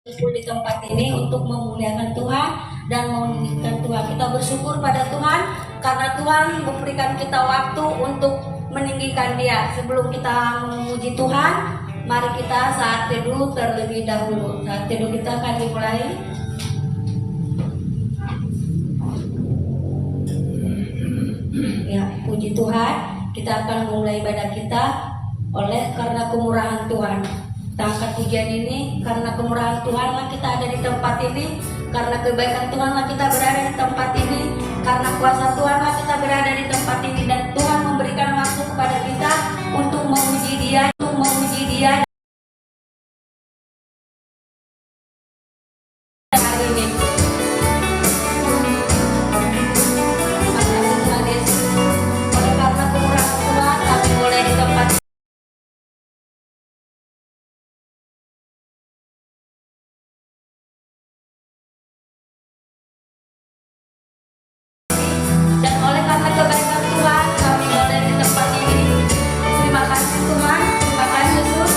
Kumpul di tempat ini untuk memuliakan Tuhan dan meninggikan Tuhan. Kita bersyukur pada Tuhan karena Tuhan memberikan kita waktu untuk meninggikan Dia. Sebelum kita memuji Tuhan, mari kita saat teduh terlebih dahulu. Saat teduh kita akan dimulai. Ya, puji Tuhan. Kita akan memulai ibadah kita oleh karena kemurahan Tuhan. Kita angkat pujian ini karena kemurahan Tuhanlah kita ada di tempat ini, karena kebaikan Tuhanlah kita berada di tempat ini, karena kuasa Tuhanlah kita berada di tempat ini, dan Tuhan memberikan waktu kepada kita untuk memuji Dia, hari ini. Makasih Tuhan Yesus. Oleh karena kemurahan Tuhan, kami boleh di tempat dan oleh karena kebaikan Tuhan kami boleh di tempat ini. Terima kasih Tuhan, terima kasih Yesus.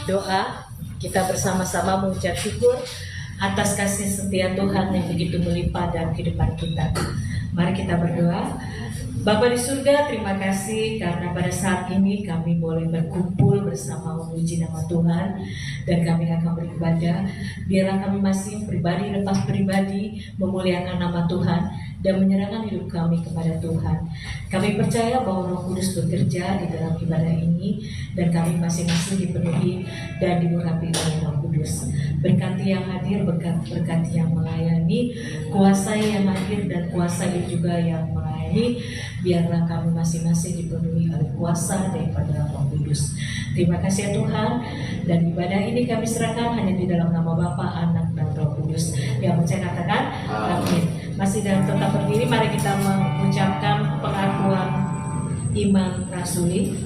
doa. Kita bersama-sama mengucap syukur atas kasih setia Tuhan yang begitu melimpah dalam kehidupan kita. Mari kita berdoa. Bapa di surga, terima kasih karena pada saat ini kami boleh berkumpul bersama memuji nama Tuhan dan kami akan beribadah. Biarlah kami masing pribadi lepas pribadi memuliakan nama Tuhan dan menyerahkan hidup kami kepada Tuhan. Kami percaya bahwa Roh Kudus bekerja di dalam ibadah ini dan kami masing-masing dipenuhi dan diurapi oleh Roh Kudus. Berkati yang hadir, berkati yang melayani, kuasai yang hadir dan kuasai juga yang melayani. Biarlah kami masing-masing dipenuhi oleh kuasa daripada Roh Kudus. Terima kasih ya Tuhan, dan ibadah ini kami serahkan hanya di dalam nama Bapa, Anak, dan Roh Kudus. Yang percaya katakan amin. Masih dalam tetap berdiri, mari kita mengucapkan pengakuan iman rasuli.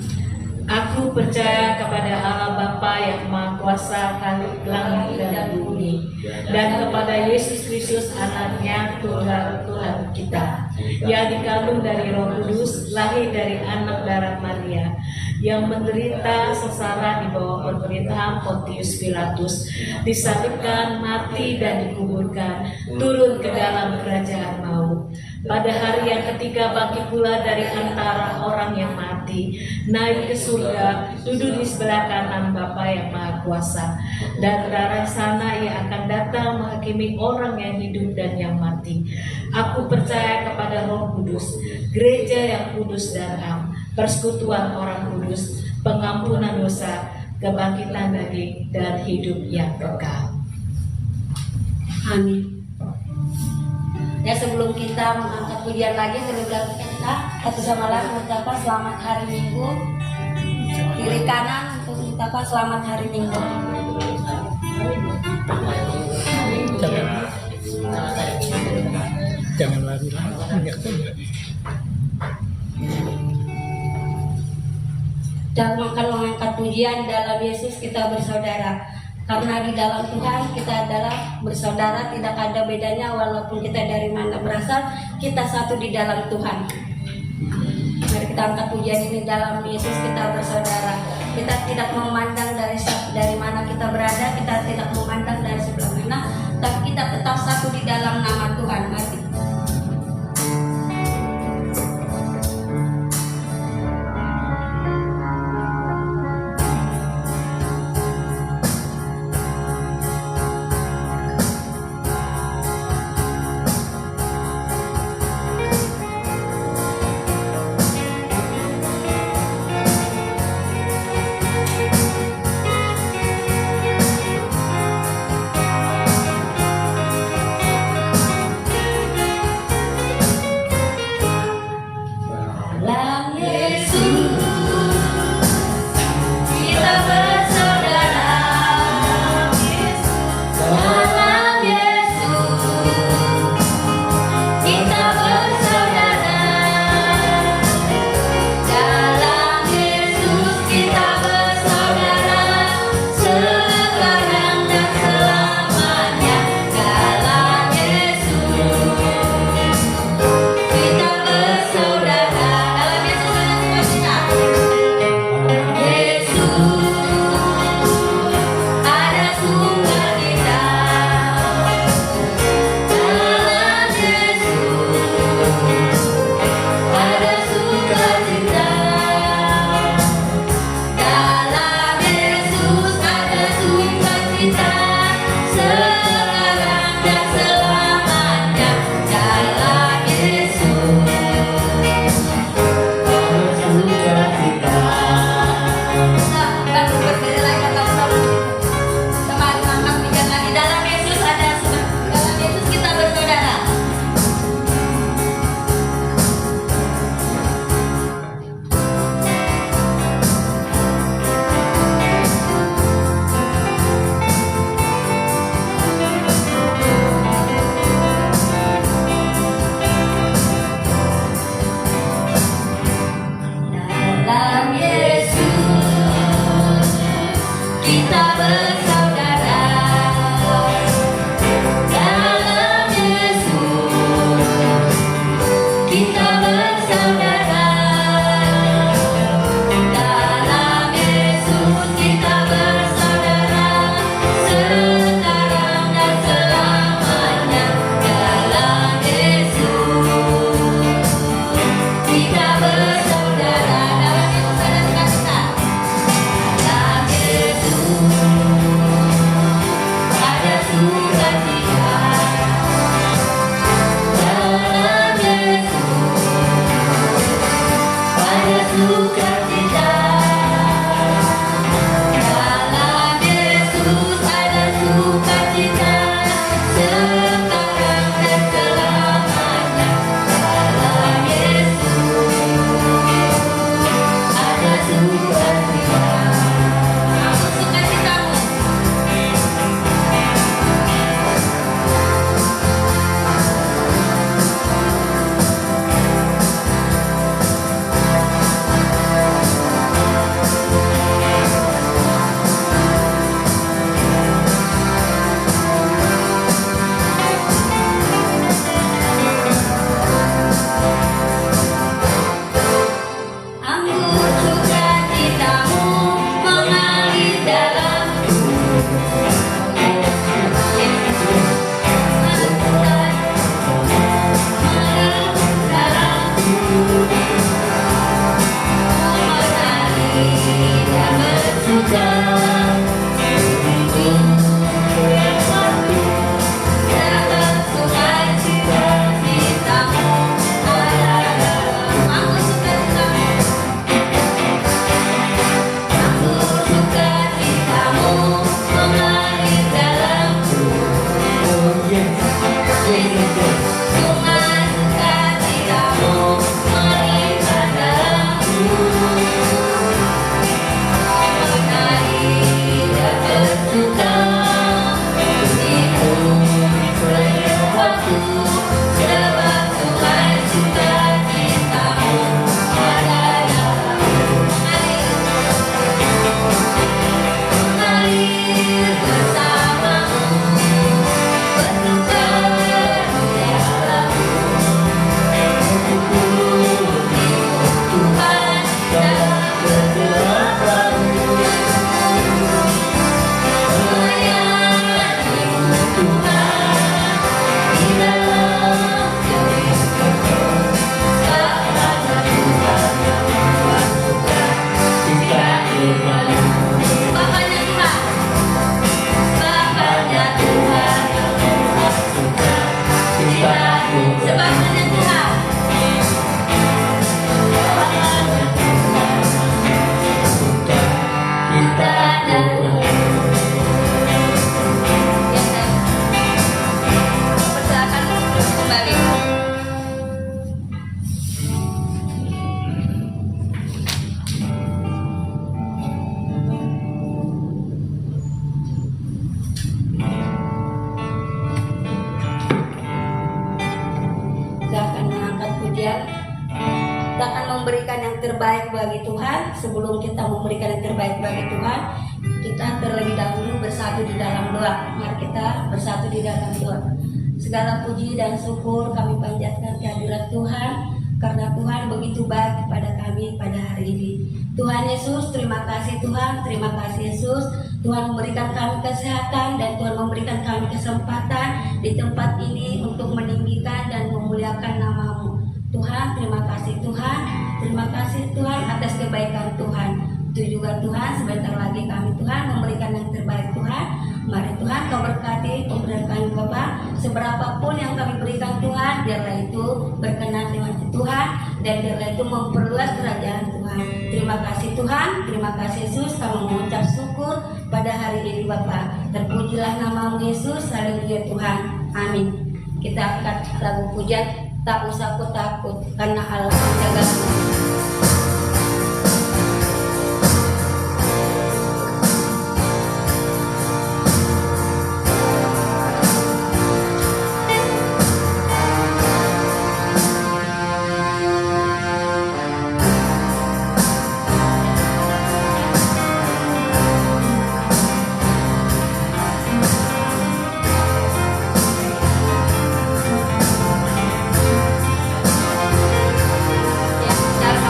Aku percaya kepada Allah Bapa yang Maha Kuasa, Khalik langit dan bumi, dan kepada Yesus Kristus Anaknya, Tuhan kita, yang dikandung dari Roh Kudus, lahir dari anak darah Maria, yang menderita sengsara di bawah pemerintahan Pontius Pilatus, disalibkan, mati dan dikuburkan, turun ke dalam kerajaan maut. Pada hari yang ketiga bangkit pula dari antara orang yang mati, naik ke surga, duduk di sebelah kanan Bapa yang Maha Kuasa, dan dari sana ia akan datang menghakimi orang yang hidup dan yang mati. Aku percaya kepada Roh Kudus, gereja yang kudus dan am, persekutuan orang kudus, pengampunan dosa, kebangkitan daging, dan hidup yang kekal. Amin. Ya, sebelum kita mengangkat pujian lagi, sebelum kita satu sama lain mengucapkan selamat hari Minggu. Kiri kanan untuk mengucapkan selamat hari Minggu. Jangan lari. Dan akan mengangkat pujian dalam Yesus kita bersaudara. Karena di dalam Tuhan kita adalah bersaudara, tidak ada bedanya walaupun kita dari mana berasal, kita satu di dalam Tuhan. Mari kita angkat pujian ini dalam Yesus kita bersaudara. Kita tidak memandang dari mana kita berada, kita tidak memandang dari sebelah mana, tapi kita tetap satu di dalam nama Tuhan. Mari. suka diriku yang satu, dapat sukacita cintamu ada dalam aku suka cintamu. Aku suka cintamu mengalir dalamku. Sungai sukacitamu melimpah dalamku. Mengalir dan bersuka itu setiap waktu, sebab sungai sukacitamu ada dalamku. Mengalir bersamamu, bertukar di dalamku. Tuhan dalam berdoaku, melayanimu Tuhan di dalam diriku. Kepada Tuhan yang membuat suka cita Tuhan. Bapaknya Tuhan, Bapaknya Tuhan yang membuat suka cita Tuhan. Sebabnya Tuhan, Bapaknya Tuhan suka cita Tuhan. Persilakan kembali. Kita akan mengangkat pujian. Kita akan memberikan yang terbaik bagi Tuhan. Sebelum kita memberikan yang terbaik bagi Tuhan, kita terlebih dahulu bersatu di dalam doa. Mari kita bersatu di dalam doa. Segala puji dan syukur kami panjatkan kehadirat Tuhan, karena Tuhan begitu baik kepada kami pada hari ini. Tuhan Yesus, terima kasih Tuhan, terima kasih Yesus. Tuhan memberikan kami kesehatan dan Tuhan memberikan kami kesempatan di tempat ini untuk meninggikan dan memuliakan nama-Mu. Tuhan, terima kasih Tuhan, terima kasih Tuhan atas kebaikan Tuhan. Itu juga Tuhan, sebentar lagi kami Tuhan memberikan yang terbaik Tuhan. Mari Tuhan Kau berkati pemberian kami Bapa, seberapapun yang kami berikan Tuhan, biarlah itu berkenan dengan Tuhan dan biarlah itu memperluas kerajaan Tuhan. Terima kasih Tuhan, terima kasih Yesus. Kami mengucap syukur pada hari ini Bapa. Terpujilah nama-Mu Yesus, haleluya Tuhan, amin. Kita angkat lagu pujian, tak usah aku takut karena Allah menjagaku. Ya,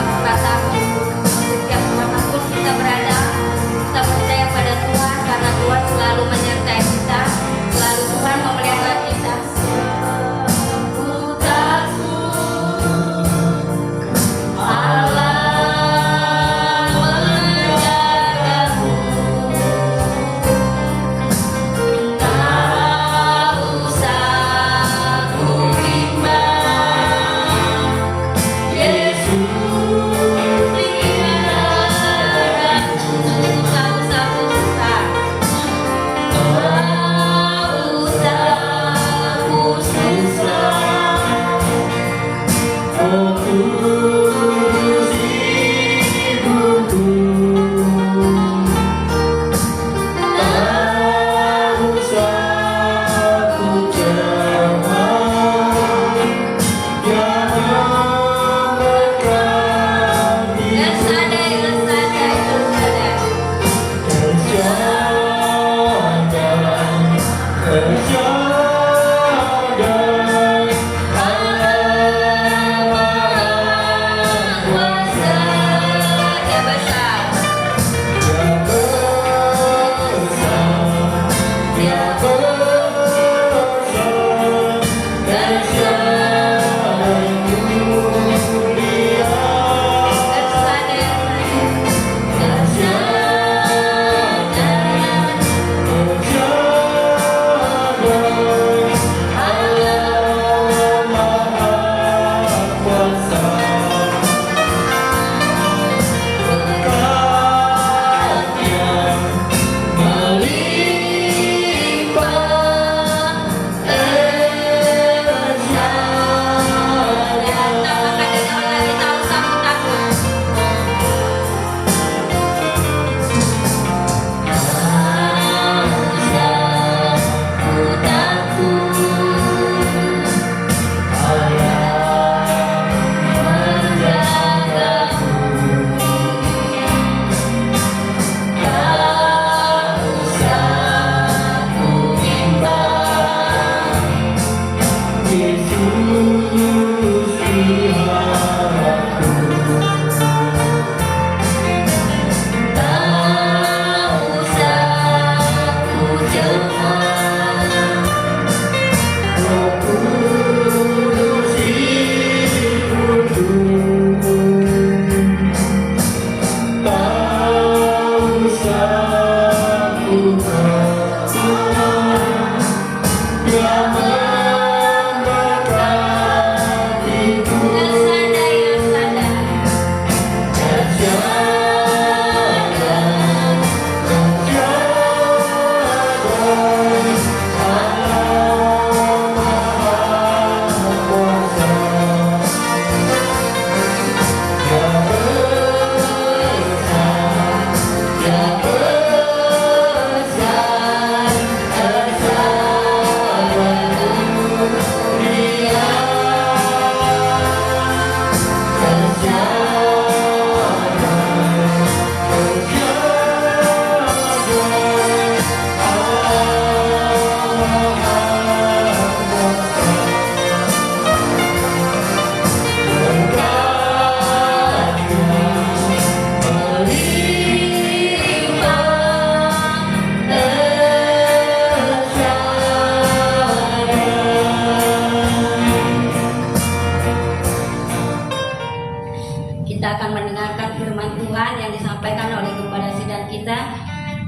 Kita akan mendengarkan firman Tuhan yang disampaikan oleh Gembala Sidang kita,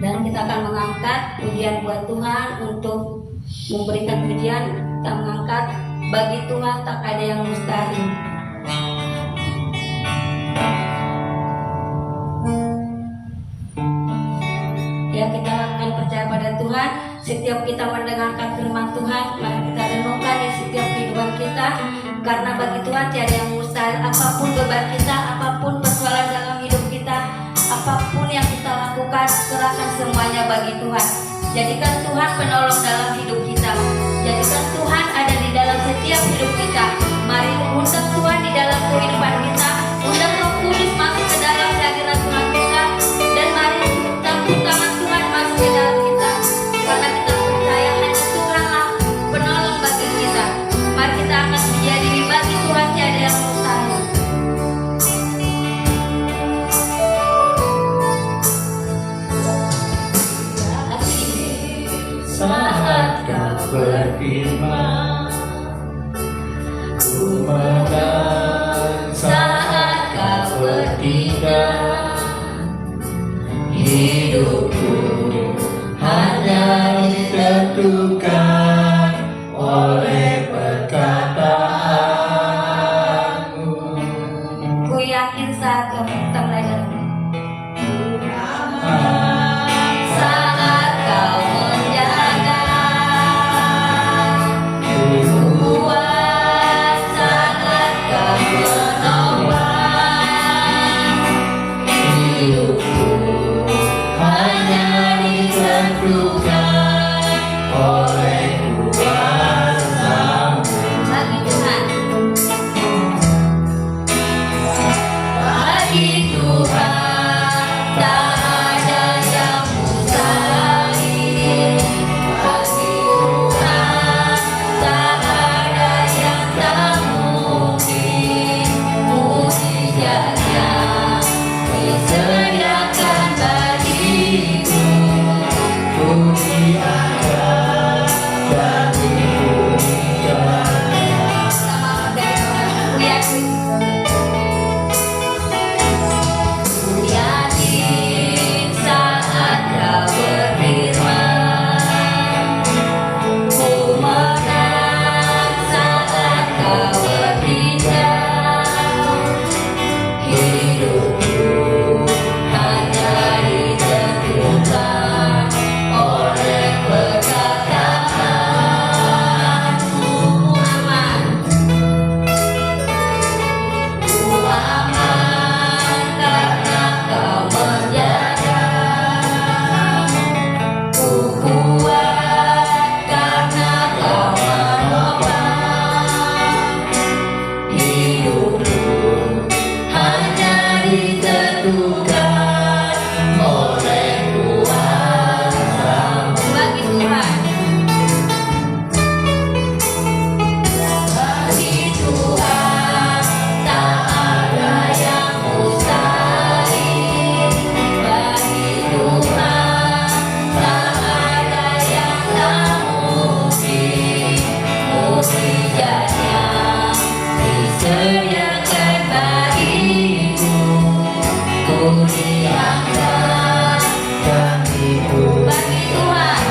dan kita akan mengangkat pujian buat Tuhan. Untuk memberikan pujian, kita mengangkat bagi Tuhan tak ada yang mustahil. Ya, kita akan percaya pada Tuhan. Setiap kita mendengarkan firman Tuhan, mari kita renungkan di setiap kehidupan kita. Karena bagi Tuhan tiada yang mustahil. Apapun beban kita, apapun persoalan dalam hidup kita, apapun yang kita lakukan, serahkan semuanya bagi Tuhan. Jadikan Tuhan penolong dalam hidup kita. Jadikan Tuhan ada di dalam setiap hidup kita. Mari undang Tuhan di dalam kehidupan kita. Undang Roh Kudus masuk ke dalam hadirat Tuhan kita. Dan mari campur tangan Tuhan masuk ke dalam kita. Karena kita percaya hanya Tuhanlah penolong bagi kita. Mari kita akan menjadi bagi Tuhan tiada yang mustahil. Saat kau berfirman, ku menang. Saat kau bertindak, hidupku hanya ditentukan oleh perkataanmu. Ku yakin saat kau kita mulai dari saat kau menjaga, kuat saat kau menolong, Hidupku hanya ditentukan oleh kuasa-Mu. bagi Tuhan. Bagi Tuhan tak ada kami Bagi Tuhan,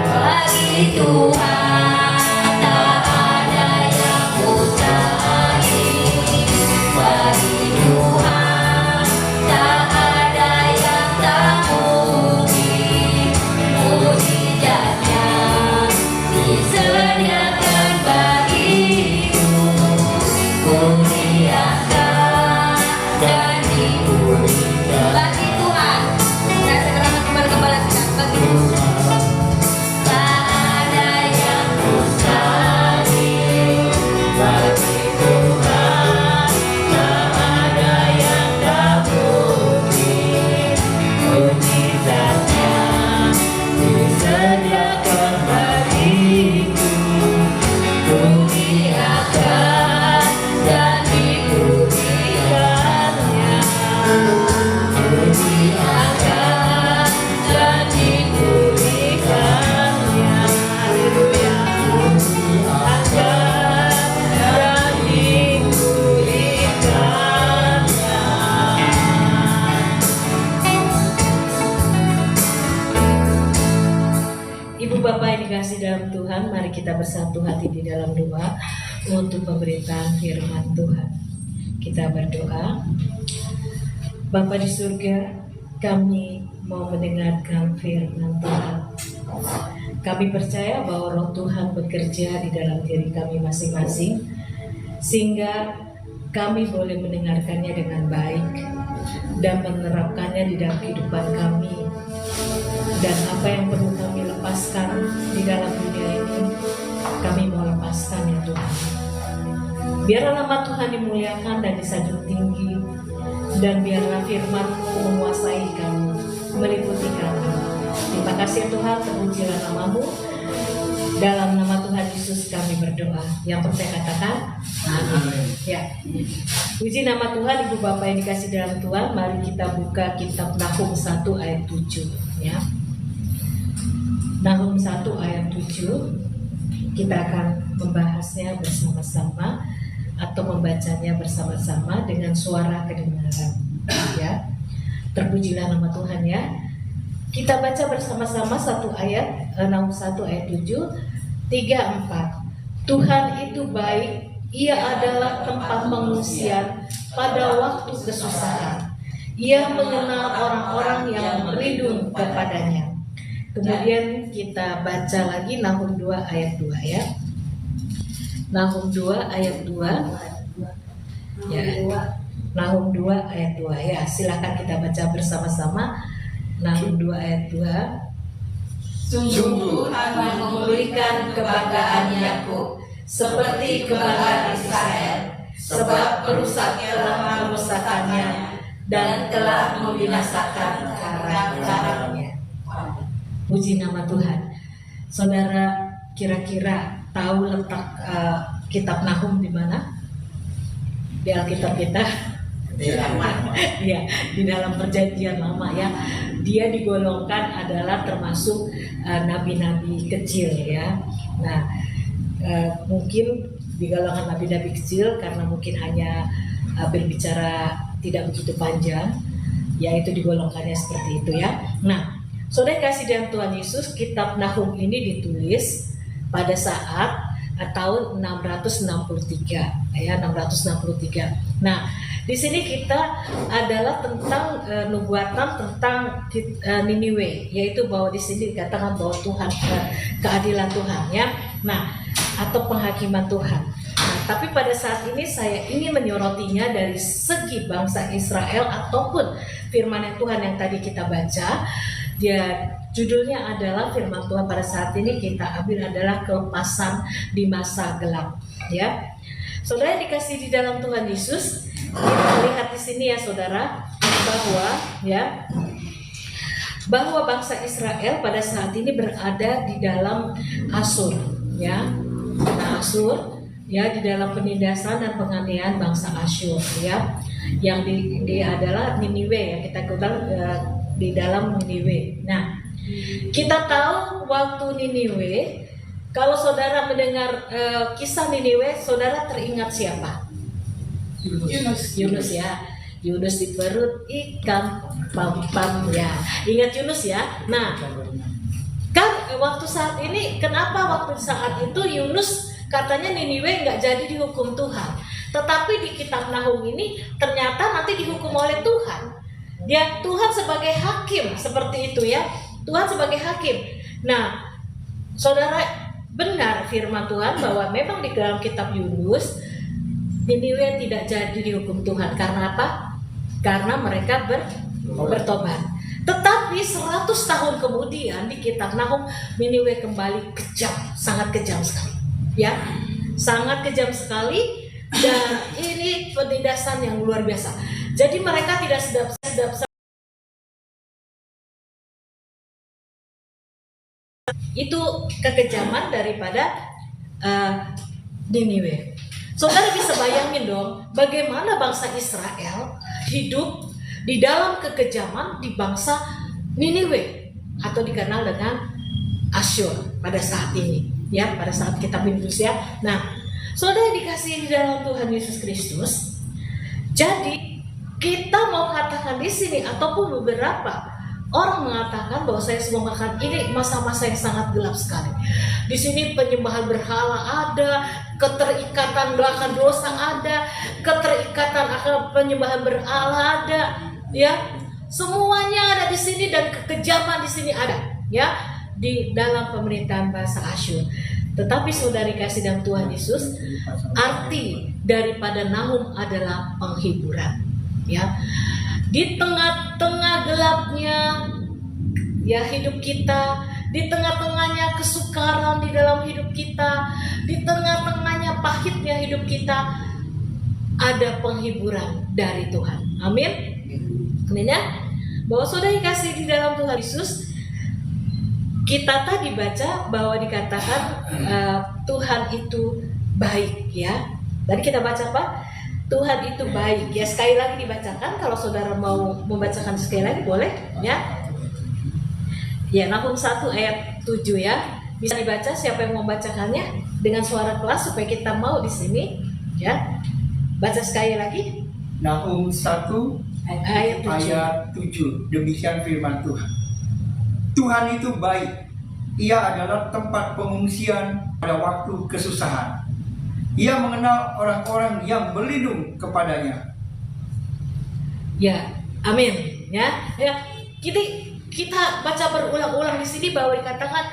bagi Tuhan tak ada yang mustahil. Bagi Tuhan tak ada yang tak mungkin. Mujizatnya disediakan bagiku. Muliakan dan dimuliakan. Bagi Tuhan, saya segera kembali kembali bagi Tuhan. Tak ada yang mustahil. bagi Tuhan, tak ada yang tak mungkin. Mujizatnya disediakan bagiku. Muliakan dan dimuliakannya. Muliakan dan dimuliakannya. Haleluya. Muliakan dan dimuliakannya. Ibu Bapak yang dikasih dalam Tuhan, mari kita bersatu hati di dalam doa untuk pemberitaan firman Tuhan. Kita berdoa. Bapa di surga, kami mau mendengarkan firman Tuhan. Kami percaya bahwa Roh Tuhan bekerja di dalam diri kami masing-masing, sehingga kami boleh mendengarkannya dengan baik dan menerapkannya di dalam kehidupan kami. Dan apa yang perlu kami lepaskan di dalam dunia ini, kami mau lepaskan ya Tuhan. Biarlah nama Tuhan dimuliakan dan disanjung tinggi, dan biarlah firman-Mu menguasai kami, meliputi kami. Terima kasih ya Tuhan, terpujilah nama-Mu. Dalam nama Tuhan Yesus kami berdoa. Yang percaya katakan amin. Ya. Puji nama Tuhan. Ibu Bapak yang dikasih dalam Tuhan, mari kita buka kitab Nahum 1 ayat 7 ya. Nahum 1 ayat 7, kita akan membahasnya bersama-sama atau membacanya bersama-sama dengan suara kedengaran ya. Terpujilah nama Tuhan ya. Kita baca bersama-sama satu ayat, Nahum 1 ayat 7, 3-4. Tuhan itu baik, Ia adalah tempat pengungsian pada waktu kesusahan. Ia mengenal orang-orang yang berlindung kepadanya. Kemudian kita baca lagi Nahum 2 ayat 2 ya. Nahum 2 ayat 2 ya. Nahum 2 ayat 2 ya. Silakan kita baca bersama-sama. Nahum 2 ayat 2. Sungguh Tuhan memulihkan kebanggaan Yakub seperti kebanggaan Israel, sebab perusak telah merusakkannya dan telah membinasakan karang-karangnya. Puji nama Tuhan. Saudara kira-kira tahu letak kitab Nahum di mana? Di Alkitab kita? Ya, di dalam Perjanjian Lama ya. Dia digolongkan adalah termasuk nabi-nabi kecil ya. Nah, mungkin di golongan nabi-nabi kecil karena mungkin hanya berbicara tidak begitu panjang, yaitu digolongkannya seperti itu ya. Nah, saudara kasih dalam Tuhan Yesus, kitab Nahum ini ditulis pada saat tahun 663 ya, 663. Nah, di sini kita adalah tentang nubuatan tentang Niniwe, yaitu bahwa di sini dikatakan bahwa Tuhan keadilan Tuhan ya. Nah, atau penghakiman Tuhan. Nah, tapi pada saat ini saya ingin menyorotinya dari segi bangsa Israel ataupun firman yang Tuhan yang tadi kita baca. Ya, judulnya adalah firman Tuhan pada saat ini kita ambil adalah kelepasan di masa gelap ya. Saudara yang dikasih di dalam Tuhan Yesus, kita lihat di sini ya saudara, bahwa bangsa Israel pada saat ini berada di dalam Asyur ya. Nah, Asyur ya, di dalam penindasan dan penganiayaan bangsa Asyur ya, yang di adalah Niniwe ya, kita katakan di dalam Niniwe. Nah, kita tahu waktu Niniwe, kalau saudara mendengar kisah Niniwe, saudara teringat siapa? Yunus ya. Yunus di perut ikan pampam ya. Ingat Yunus ya. Nah, kan waktu saat ini, kenapa waktu saat itu Yunus katanya Niniwe nggak jadi dihukum Tuhan, tetapi di kitab Nahum ini ternyata nanti dihukum oleh Tuhan. Ya, Tuhan sebagai hakim seperti itu ya. Tuhan sebagai hakim. Nah, saudara, benar firman Tuhan bahwa memang di dalam kitab Yunus Niniwe tidak jadi dihukum Tuhan. Karena apa? Karena mereka bertobat. Tetapi 100 tahun kemudian di kitab Nahum, Niniwe kembali kejam, sangat kejam sekali. Ya, sangat kejam sekali, dan ini penindasan yang luar biasa. Jadi mereka tidak sedap itu kekejaman daripada Niniwe. Saudara bisa bayangin dong, bagaimana bangsa Israel hidup di dalam kekejaman di bangsa Niniwe, atau dikenal dengan Asyur pada saat ini. Ya, pada saat kita Yunus ya. Nah, saudara dikasihi di dalam Tuhan Yesus Kristus. Jadi kita mau katakan di sini, ataupun beberapa orang mengatakan bahwa saya semua makan ini masa-masa yang sangat gelap sekali. Di sini penyembahan berhala ada, keterikatan akan dosa ada, keterikatan akan penyembahan berhala ada, ya. Semuanya ada di sini, dan kekejaman di sini ada, ya, di dalam pemerintahan bangsa Asyur. Tetapi saudari kasih dalam Tuhan Yesus, arti daripada Nahum adalah penghiburan, ya. Di tengah-tengah gelapnya ya hidup kita, di tengah-tengahnya kesukaran di dalam hidup kita, di tengah-tengahnya pahitnya hidup kita, ada penghiburan dari Tuhan. Amin. Amin ya. Bahwa saudari kasih di dalam Tuhan Yesus, kita tadi baca bahwa dikatakan Tuhan itu baik, ya. Tadi kita baca apa? Tuhan itu baik, ya. Sekali lagi dibacakan, kalau saudara mau membacakan sekali lagi boleh, ya. Ya, Nahum 1 ayat 7 ya. Bisa dibaca, siapa yang mau membacakannya dengan suara keras supaya kita mau di sini, ya. Baca sekali lagi. Nahum 1 ayat 7. Demikian firman Tuhan. Tuhan itu baik. Ia adalah tempat pengungsian pada waktu kesusahan. Ia mengenal orang-orang yang berlindung kepadanya. Ya, amin. Ya, ya. Kita baca berulang-ulang di sini bahwa dikatakan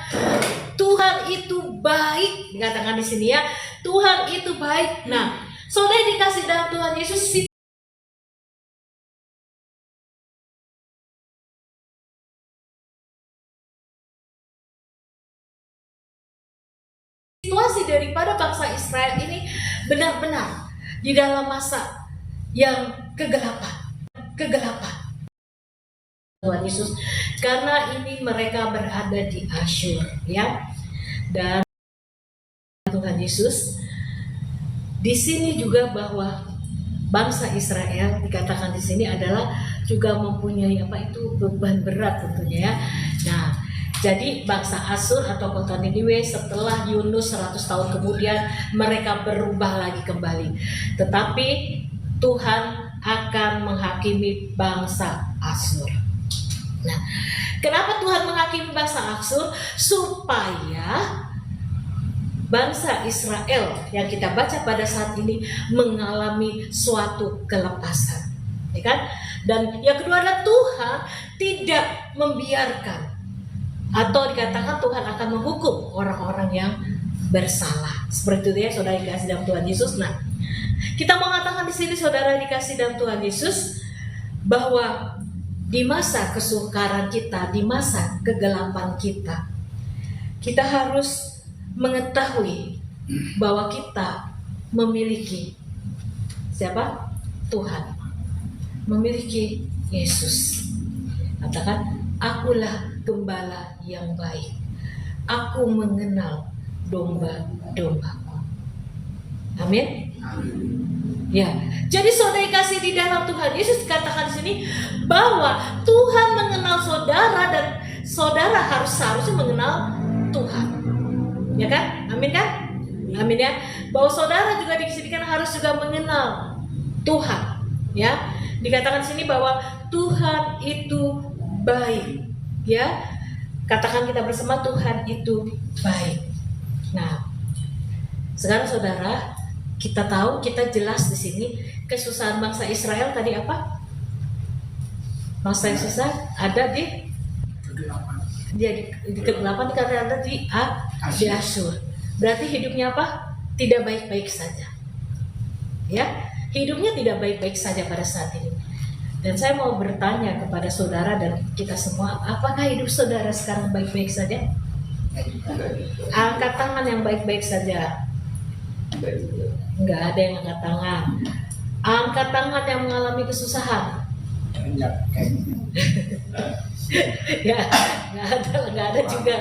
Tuhan itu baik. Dikatakan di sini ya, Tuhan itu baik. Nah, saudara dikasih dalam Tuhan Yesus, situasi daripada bangsa Israel ini benar-benar di dalam masa yang kegelapan Tuhan Yesus, karena ini mereka berada di Asyur, ya. Dan Tuhan Yesus di sini juga bahwa bangsa Israel dikatakan di sini adalah juga mempunyai beban berat tentunya, ya. Nah, jadi bangsa Asyur atau kota Niniwe setelah Yunus 100 tahun kemudian mereka berubah lagi kembali. Tetapi Tuhan akan menghakimi bangsa Asyur. Nah, kenapa Tuhan menghakimi bangsa Asyur? Supaya bangsa Israel yang kita baca pada saat ini mengalami suatu kelepasan, ya kan? Dan yang kedua adalah Tuhan tidak membiarkan, atau dikatakan Tuhan akan menghukum orang-orang yang bersalah. Seperti itu ya, saudara dikasih dalam Tuhan Yesus. Nah, kita mengatakan di sini saudara dikasih dalam Tuhan Yesus bahwa di masa kesukaran kita, di masa kegelapan kita, kita harus mengetahui bahwa kita memiliki siapa? Tuhan. Memiliki Yesus. Katakan, akulah gembala yang baik. Aku mengenal domba-dombaku. Amin. Ya, jadi saudara kasih di dalam Tuhan Yesus katakan di sini bahwa Tuhan mengenal saudara, dan saudara seharusnya mengenal Tuhan. Ya kan? Amin kan? Amin ya. Bahwa saudara juga disediakan harus juga mengenal Tuhan. Ya. Dikatakan di sini bahwa Tuhan itu baik, ya. Katakan kita bersama, Tuhan itu baik. Nah, sekarang saudara, kita tahu, kita jelas di sini kesusahan bangsa Israel tadi apa? Bangsa Israel ada di ke-8 karena ada di Asyur. Berarti hidupnya apa? Tidak baik-baik saja. Ya, hidupnya tidak baik-baik saja pada saat ini. Dan saya mau bertanya kepada saudara dan kita semua, apakah hidup saudara sekarang baik-baik saja? Angkat tangan yang baik-baik saja. Enggak ada yang angkat tangan. Angkat tangan yang mengalami kesusahan. Ya, nggak ada juga.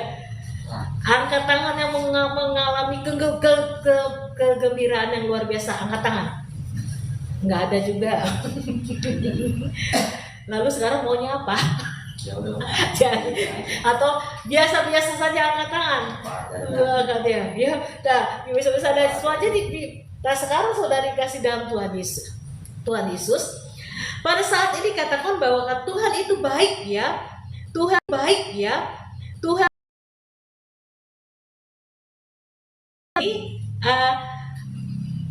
Angkat tangan yang mengalami kegembiraan yang luar biasa. Angkat tangan. Nggak ada juga. Lalu sekarang maunya apa? Jadi, atau biasa-biasa saja angkat tangan. Enggak dia. Ya, dah, biasa-biasa ada semuanya nah sekarang saudara dikasih dalam Tuhan Yesus. Tuhan Yesus pada saat ini katakan bahwa Tuhan itu baik ya. Tuhan baik ya. Tuhan ini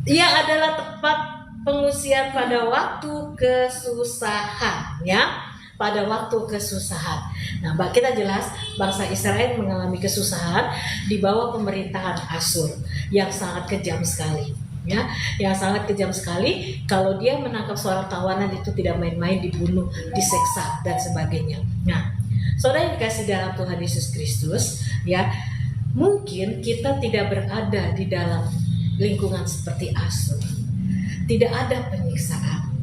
ia adalah tempat pengungsian pada waktu kesusahan ya. Pada waktu kesusahan. Nah, kita jelas bangsa Israel mengalami kesusahan di bawah pemerintahan Asyur yang sangat kejam sekali. Ya, yang sangat kejam sekali. Kalau dia menangkap seorang tawanan itu tidak main-main, dibunuh, diseksa dan sebagainya. Nah, saudara yang dikasih dalam Tuhan Yesus Kristus, ya, mungkin kita tidak berada di dalam lingkungan seperti Asyur. Tidak ada penyiksaan.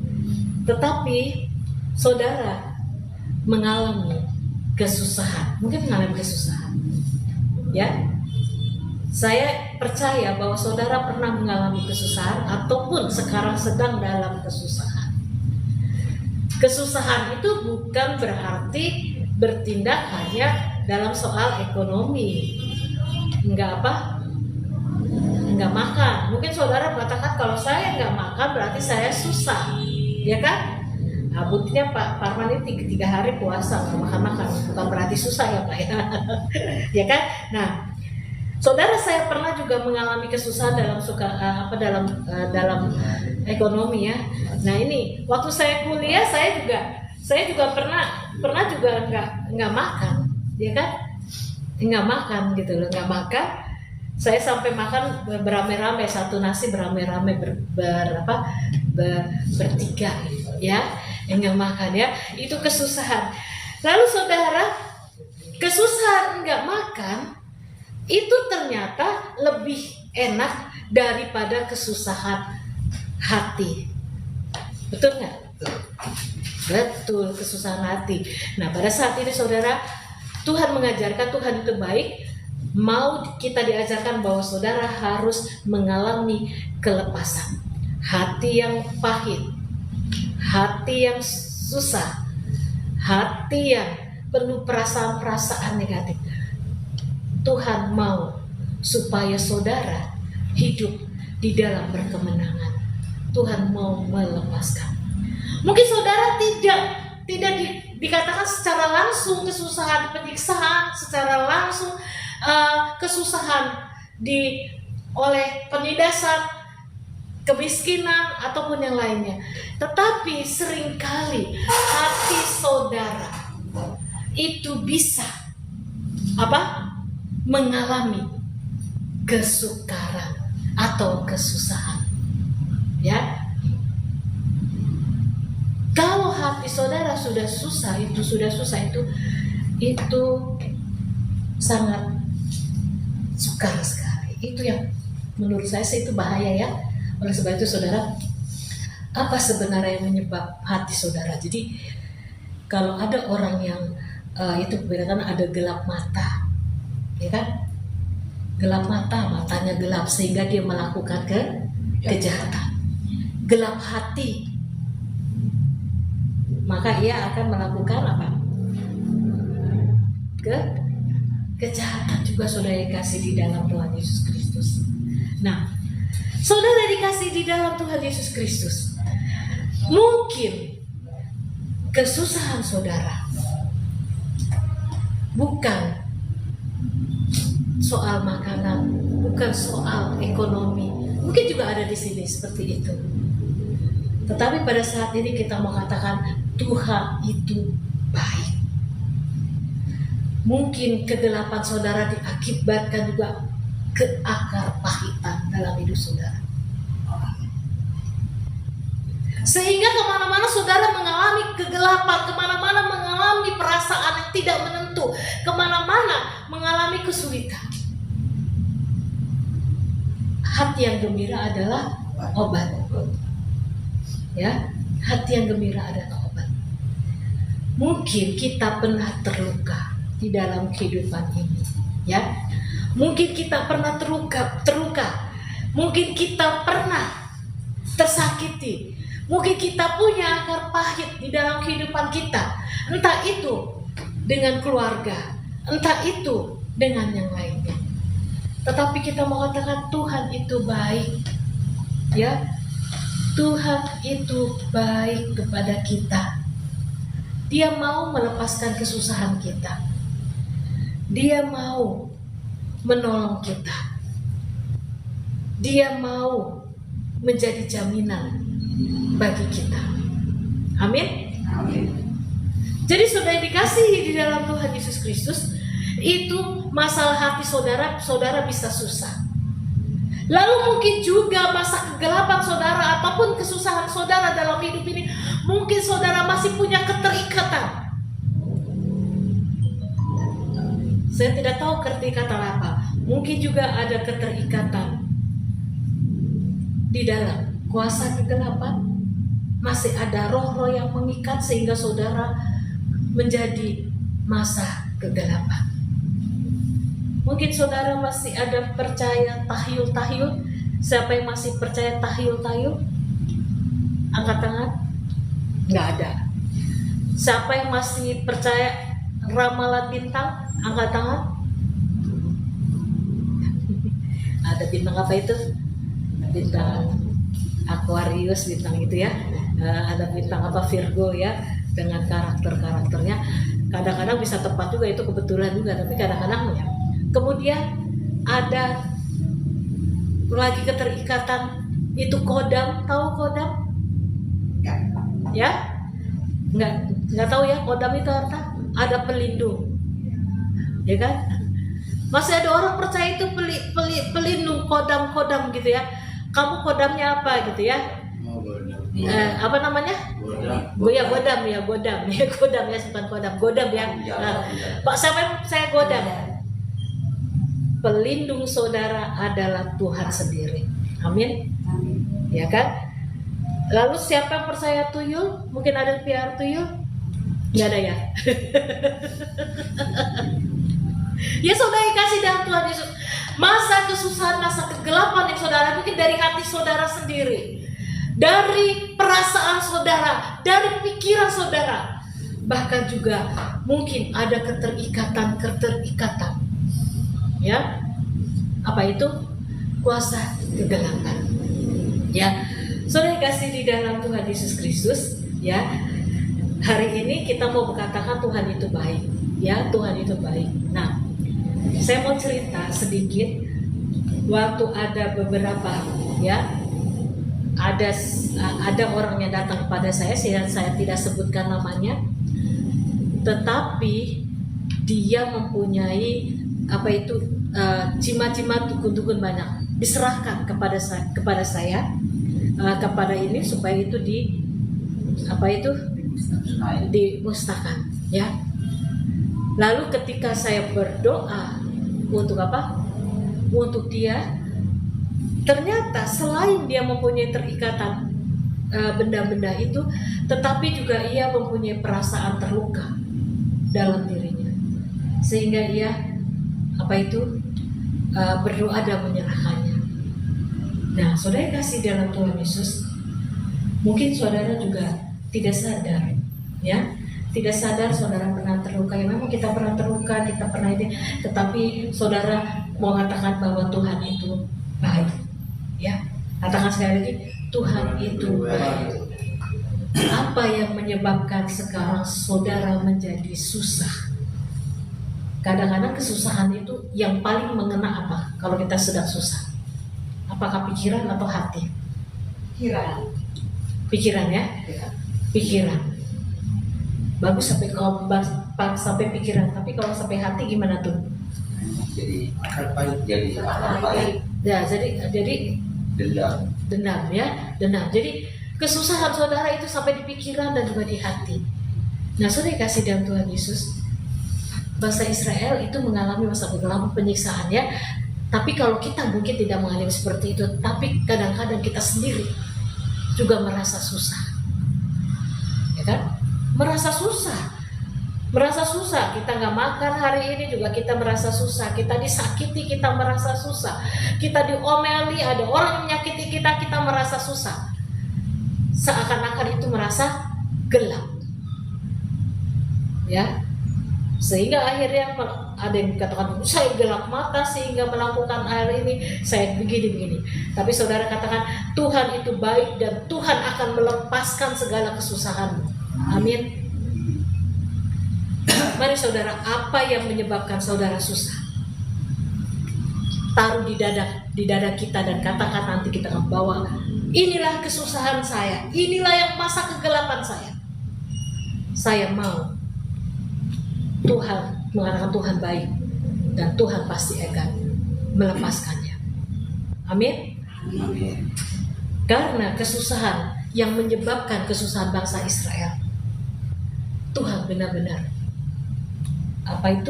Tetapi saudara mengalami kesusahan, mungkin mengalami kesusahan, ya. Saya percaya bahwa saudara pernah mengalami kesusahan ataupun sekarang sedang dalam kesusahan. Kesusahan itu bukan berarti bertindak hanya dalam soal ekonomi, enggak makan. Mungkin saudara mengatakan kalau saya enggak makan berarti saya susah, ya kan? Nah, buktinya Pak Parman ini 3 hari puasa nggak makan-makan, bukan berarti susah ya Pak ya, ya kan? Nah, saudara saya pernah juga mengalami kesusahan dalam ekonomi ya. Nah ini waktu saya kuliah saya juga pernah juga nggak makan, ya kan? Nggak makan gitu loh, nggak makan. Saya sampai makan beramai-ramai, satu nasi beramai-ramai bertiga ya. Enggak makan ya, itu kesusahan. Lalu saudara, kesusahan enggak makan itu ternyata lebih enak daripada kesusahan hati. Betul nggak? Betul, kesusahan hati. Nah pada saat ini saudara, Tuhan mengajarkan, Tuhan itu baik. Mau kita diajarkan bahwa saudara harus mengalami kelepasan. Hati yang pahit, hati yang susah, hati yang penuh perasaan-perasaan negatif. Tuhan mau supaya saudara hidup di dalam berkemenangan. Tuhan mau melepaskan. Mungkin saudara tidak dikatakan secara langsung kesusahan, penyiksaan, secara langsung kesusahan oleh penindasan, kemiskinan ataupun yang lainnya. Tetapi seringkali hati saudara itu bisa mengalami kesukaran atau kesusahan. Ya. Kalau hati saudara sudah susah itu sangat sukar sekali. Itu yang menurut saya itu bahaya ya. Oleh sebab itu saudara, apa sebenarnya yang menyebab hati saudara? Jadi kalau ada orang yang itu berbeda, ada gelap mata, ya kan? Gelap mata, matanya gelap sehingga dia melakukan kejahatan. Gelap hati, maka ia akan melakukan apa? Kejahatan juga saudara dikasih di dalam Tuhan Yesus Kristus. Nah, saudara dikasih di dalam Tuhan Yesus Kristus. Mungkin kesusahan saudara bukan soal makanan, bukan soal ekonomi. Mungkin juga ada di sini seperti itu. Tetapi pada saat ini kita mau katakan Tuhan itu baik. Mungkin kegelapan saudara diakibatkan juga ke akar pahitan dalam hidup saudara. Sehingga kemana-mana saudara mengalami kegelapan, kemana-mana mengalami perasaan yang tidak menentu, kemana-mana mengalami kesulitan. Hati yang gembira adalah obat. Ya, hati yang gembira adalah obat. Mungkin kita pernah terluka di dalam kehidupan ini, ya. Mungkin kita pernah terluka. Mungkin kita pernah tersakiti. Mungkin kita punya akar pahit di dalam kehidupan kita. Entah itu dengan keluarga, entah itu dengan yang lainnya. Tetapi kita mau katakan Tuhan itu baik. Ya, Tuhan itu baik kepada kita. Dia mau melepaskan kesusahan kita. Dia mau menolong kita. Dia mau menjadi jaminan bagi kita. Amin. Amin. Jadi saudara dikasihi di dalam Tuhan Yesus Kristus, itu masalah hati saudara, saudara bisa susah. Lalu mungkin juga masa kegelapan saudara ataupun kesusahan saudara dalam hidup ini, mungkin saudara masih punya keterikatan. Saya tidak tahu keterikatan apa. Mungkin juga ada keterikatan di dalam kuasa kegelapan. Masih ada roh-roh yang mengikat sehingga saudara menjadi masa kegelapan. Mungkin saudara masih ada percaya tahyul-tahyul. Siapa yang masih percaya tahyul-tahyul? Angkat tangan. Nggak ada. Siapa yang masih percaya ramalan bintang? Angkat tangan. Ada bintang apa itu? Bintang Aquarius, bintang itu ya. Ada bintang apa, Virgo ya, dengan karakter-karakternya. Kadang-kadang bisa tepat juga, itu kebetulan juga, tapi kadang-kadang ya. Kemudian ada lagi keterikatan, itu kodam. Tahu kodam? Ya? Nggak tahu ya, kodam itu artinya ada pelindung, ya kan? Masih ada orang percaya itu pelindung, kodam gitu ya. Kamu kodamnya apa gitu ya? Apa namanya? Godam ya, godam ya, bukan kodam, godam ya. Pak, saya godam. Pelindung saudara adalah Tuhan sendiri. Amin. Ya kan? Lalu siapa yang percaya tuyul? Mungkin ada yang piara tuyul? Nggak ada ya? Ya saudara dikasih dalam Tuhan Yesus. Masa kesusahan, masa kegelapan yang saudara mungkin dari hati saudara sendiri, dari perasaan saudara, dari pikiran saudara, bahkan juga mungkin ada keterikatan. Ya, apa itu? Kuasa kegelapan. Ya, saudara kasih di dalam Tuhan Yesus Kristus. Ya, hari ini kita mau berkatakan Tuhan itu baik. Ya, Tuhan itu baik. Nah, saya mau cerita sedikit. Waktu ada beberapa, ya, ada orang yang datang kepada saya tidak sebutkan namanya, tetapi dia mempunyai apa itu jimat-jimat dukun-dukun banyak, diserahkan kepada saya kepada ini supaya itu dimusnahkan, ya. Lalu ketika saya berdoa untuk apa? Untuk dia, ternyata selain dia mempunyai terikatan benda-benda itu, tetapi juga ia mempunyai perasaan terluka dalam dirinya, sehingga ia berdoa dan menyerahkannya. Nah, saudara kasih dalam Tuhan Yesus, mungkin saudara juga tidak sadar, ya, tidak sadar saudara pernah terluka. Ya, memang kita pernah terluka, kita pernah ini, tetapi saudara mau katakan bahwa Tuhan itu baik, ya. Katakan sekali lagi, Tuhan itu baik. Apa yang menyebabkan sekarang saudara menjadi susah? Kadang-kadang kesusahan itu yang paling mengena apa kalau kita sedang susah? Apakah pikiran atau hati? Pikiran ya? Pikiran. Bagus sampai kalau sampai pikiran, tapi kalau sampai hati gimana tuh? Jadi Akal pahit. jadi akal pahit, Ya, jadi dendam. dendam ya, dendam. Jadi kesusahan saudara itu sampai di pikiran dan juga di hati. Nah, saudara kasih dalam Tuhan Yesus, bangsa Israel itu mengalami masa kegelapan, penyiksaan ya. Tapi kalau kita mungkin tidak mengalami seperti itu, tapi kadang-kadang kita sendiri juga merasa susah, ya kan? Merasa susah, kita nggak makan hari ini juga kita merasa susah, kita disakiti kita merasa susah, kita diomeli, ada orang yang menyakiti kita, kita merasa susah, seakan-akan itu merasa gelap, ya, sehingga akhirnya ada yang katakan saya gelap mata sehingga melakukan hal ini, saya begini. Tapi saudara katakan Tuhan itu baik dan Tuhan akan melepaskan segala kesusahanmu. Amin. Mari saudara, apa yang menyebabkan saudara susah? Taruh di dada kita dan katakan, nanti kita akan bawa, inilah kesusahan saya, inilah yang masa kegelapan saya. Saya mau Tuhan mengatakan Tuhan baik dan Tuhan pasti akan melepaskannya. Amin. Amin. Karena kesusahan yang menyebabkan kesusahan bangsa Israel, Tuhan benar-benar apa itu?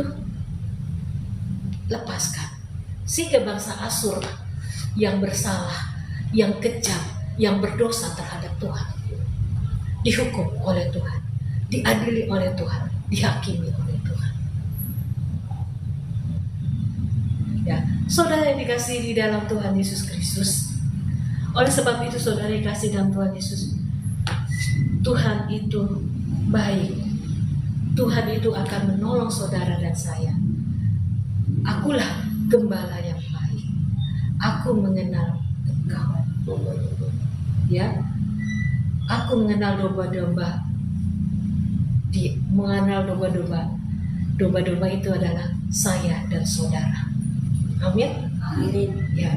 Lepaskan. Sehingga bangsa Asyur yang bersalah, yang kejam, yang berdosa terhadap Tuhan, dihukum oleh Tuhan, diadili oleh Tuhan, dihakimi oleh Tuhan. Ya, saudara yang dikasihi di dalam Tuhan Yesus Kristus. Oleh sebab itu saudara yang dikasihi dalam Tuhan Yesus, Tuhan itu baik. Tuhan itu akan menolong saudara dan saya. Akulah gembala yang baik. Aku mengenal engkau. Ya, aku mengenal domba-domba. Mengenal domba-domba. Domba-domba itu adalah saya dan saudara. Amin. Amin. Ya.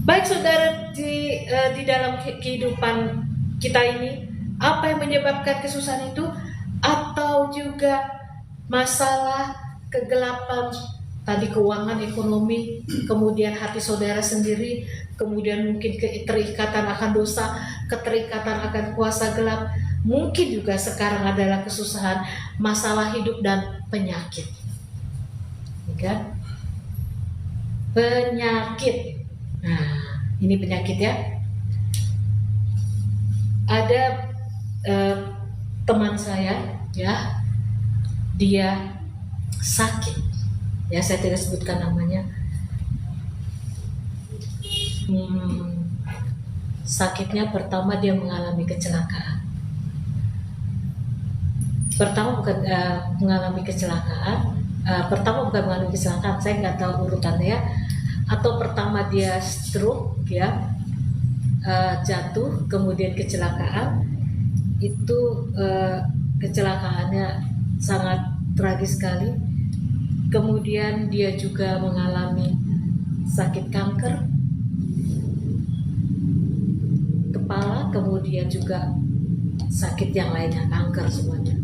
Baik saudara, di dalam kehidupan kita ini, apa yang menyebabkan kesusahan itu? Atau juga masalah kegelapan tadi, keuangan, ekonomi, kemudian hati saudara sendiri, kemudian mungkin keterikatan akan dosa, keterikatan akan kuasa gelap, mungkin juga sekarang adalah kesusahan masalah hidup dan penyakit, kan? Penyakit. Nah, ini penyakit ya. Ada teman saya, ya, dia sakit, ya, saya tidak sebutkan namanya. Sakitnya pertama dia mengalami kecelakaan. Pertama bukan mengalami kecelakaan, saya nggak tahu urutannya ya. Atau pertama dia stroke, ya, jatuh, kemudian kecelakaan. Itu kecelakaannya sangat tragis sekali. Kemudian dia juga mengalami sakit kanker kepala, kemudian juga sakit yang lainnya, kanker semuanya.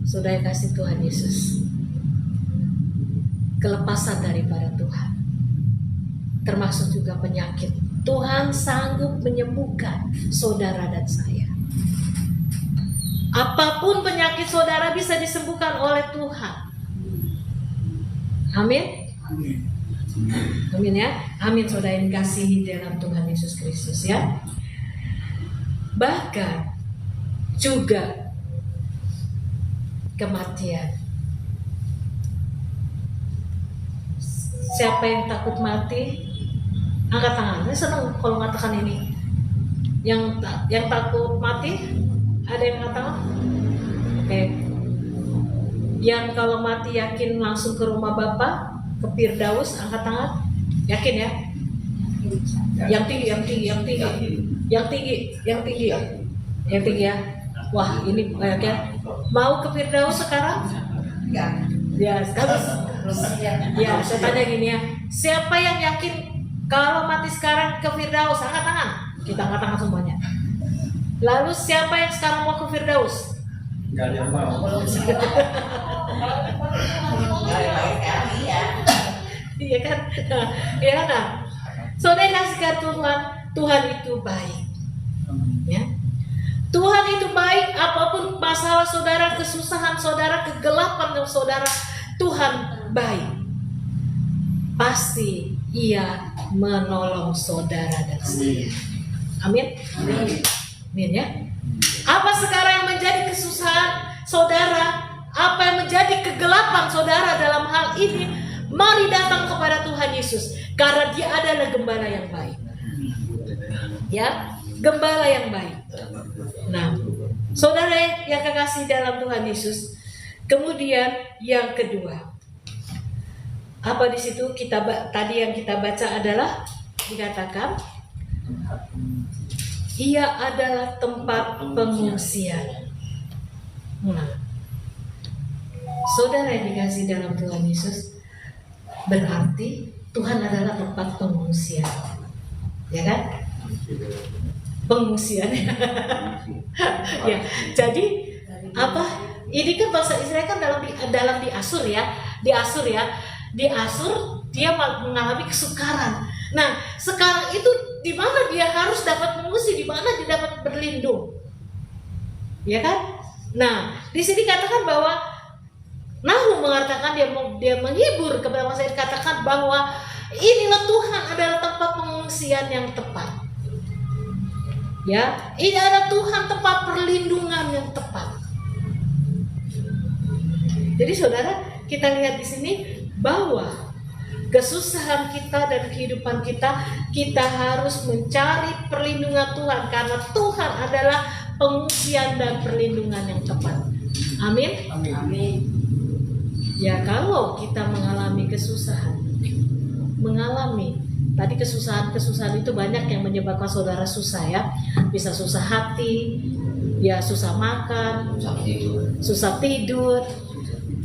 Saudara kasih Tuhan Yesus, kelepasan daripada Tuhan, termasuk juga penyakit. Tuhan sanggup menyembuhkan saudara dan saya. Apapun penyakit saudara bisa disembuhkan oleh Tuhan. Amin. Amin ya. Amin saudara yang dikasihi dalam Tuhan Yesus Kristus ya. Bahkan juga kematian. Siapa yang takut mati? Angkat tangan. Saya senang kalau mengatakan ini. Yang takut mati? Ada yang angkat tangan? Oke. Yang kalau mati yakin langsung ke rumah Bapa, ke Firdaus, angkat tangan. Yakin ya? Yang tinggi. Epic ya. Wah, ini ya. Mau ke Firdaus sekarang? Ya, ya, saya tanya gini ya. Siapa yang yakin kalau mati sekarang ke Firdaus? Angkat tangan. Kita angkat tangan semuanya. Lalu siapa yang sekarang mau ke Firdaus? Gak ada yang mau. Iya kan? Iya kan? Saudara kasihkan Tuhan, Tuhan itu baik. Ya. Tuhan itu baik, apapun masalah saudara, kesusahan saudara, kegelapan saudara, Tuhan baik. Pasti Ia menolong saudara dan saya. Amin. Amin ya. Apa sekarang yang menjadi kesusahan saudara? Apa yang menjadi kegelapan saudara dalam hal ini? Mari datang kepada Tuhan Yesus, karena Dia adalah gembala yang baik. Ya, gembala yang baik. Nah, saudara yang kekasih dalam Tuhan Yesus, kemudian yang kedua, apa di situ tadi yang kita baca adalah dikatakan Ia adalah tempat pengungsian. Nah, saudara yang dikasih dalam Tuhan Yesus, berarti Tuhan adalah tempat pengungsian, ya kan? Pengungsian. Ya, jadi apa? Ini kan bahasa Israel kan dalam di Asur ya, di Asur dia mengalami kesukaran. Nah, sekarang itu di mana dia harus dapat mengungsi, di mana dia dapat berlindung, ya kan? Nah, di sini katakan bahwa Nahum mengatakan dia menghibur kepada bangsa Israel, katakan bahwa inilah Tuhan adalah tempat pengungsian yang tepat. Ya, ini adalah Tuhan tempat perlindungan yang tepat. Jadi saudara, kita lihat di sini bahwa kesusahan kita dan kehidupan kita harus mencari perlindungan Tuhan, karena Tuhan adalah pengungsian dan perlindungan yang tepat. Amin. Amin. Ya, kalau kita mengalami kesusahan, tadi kesusahan itu banyak yang menyebabkan saudara susah ya. Bisa susah hati, ya susah makan, susah tidur,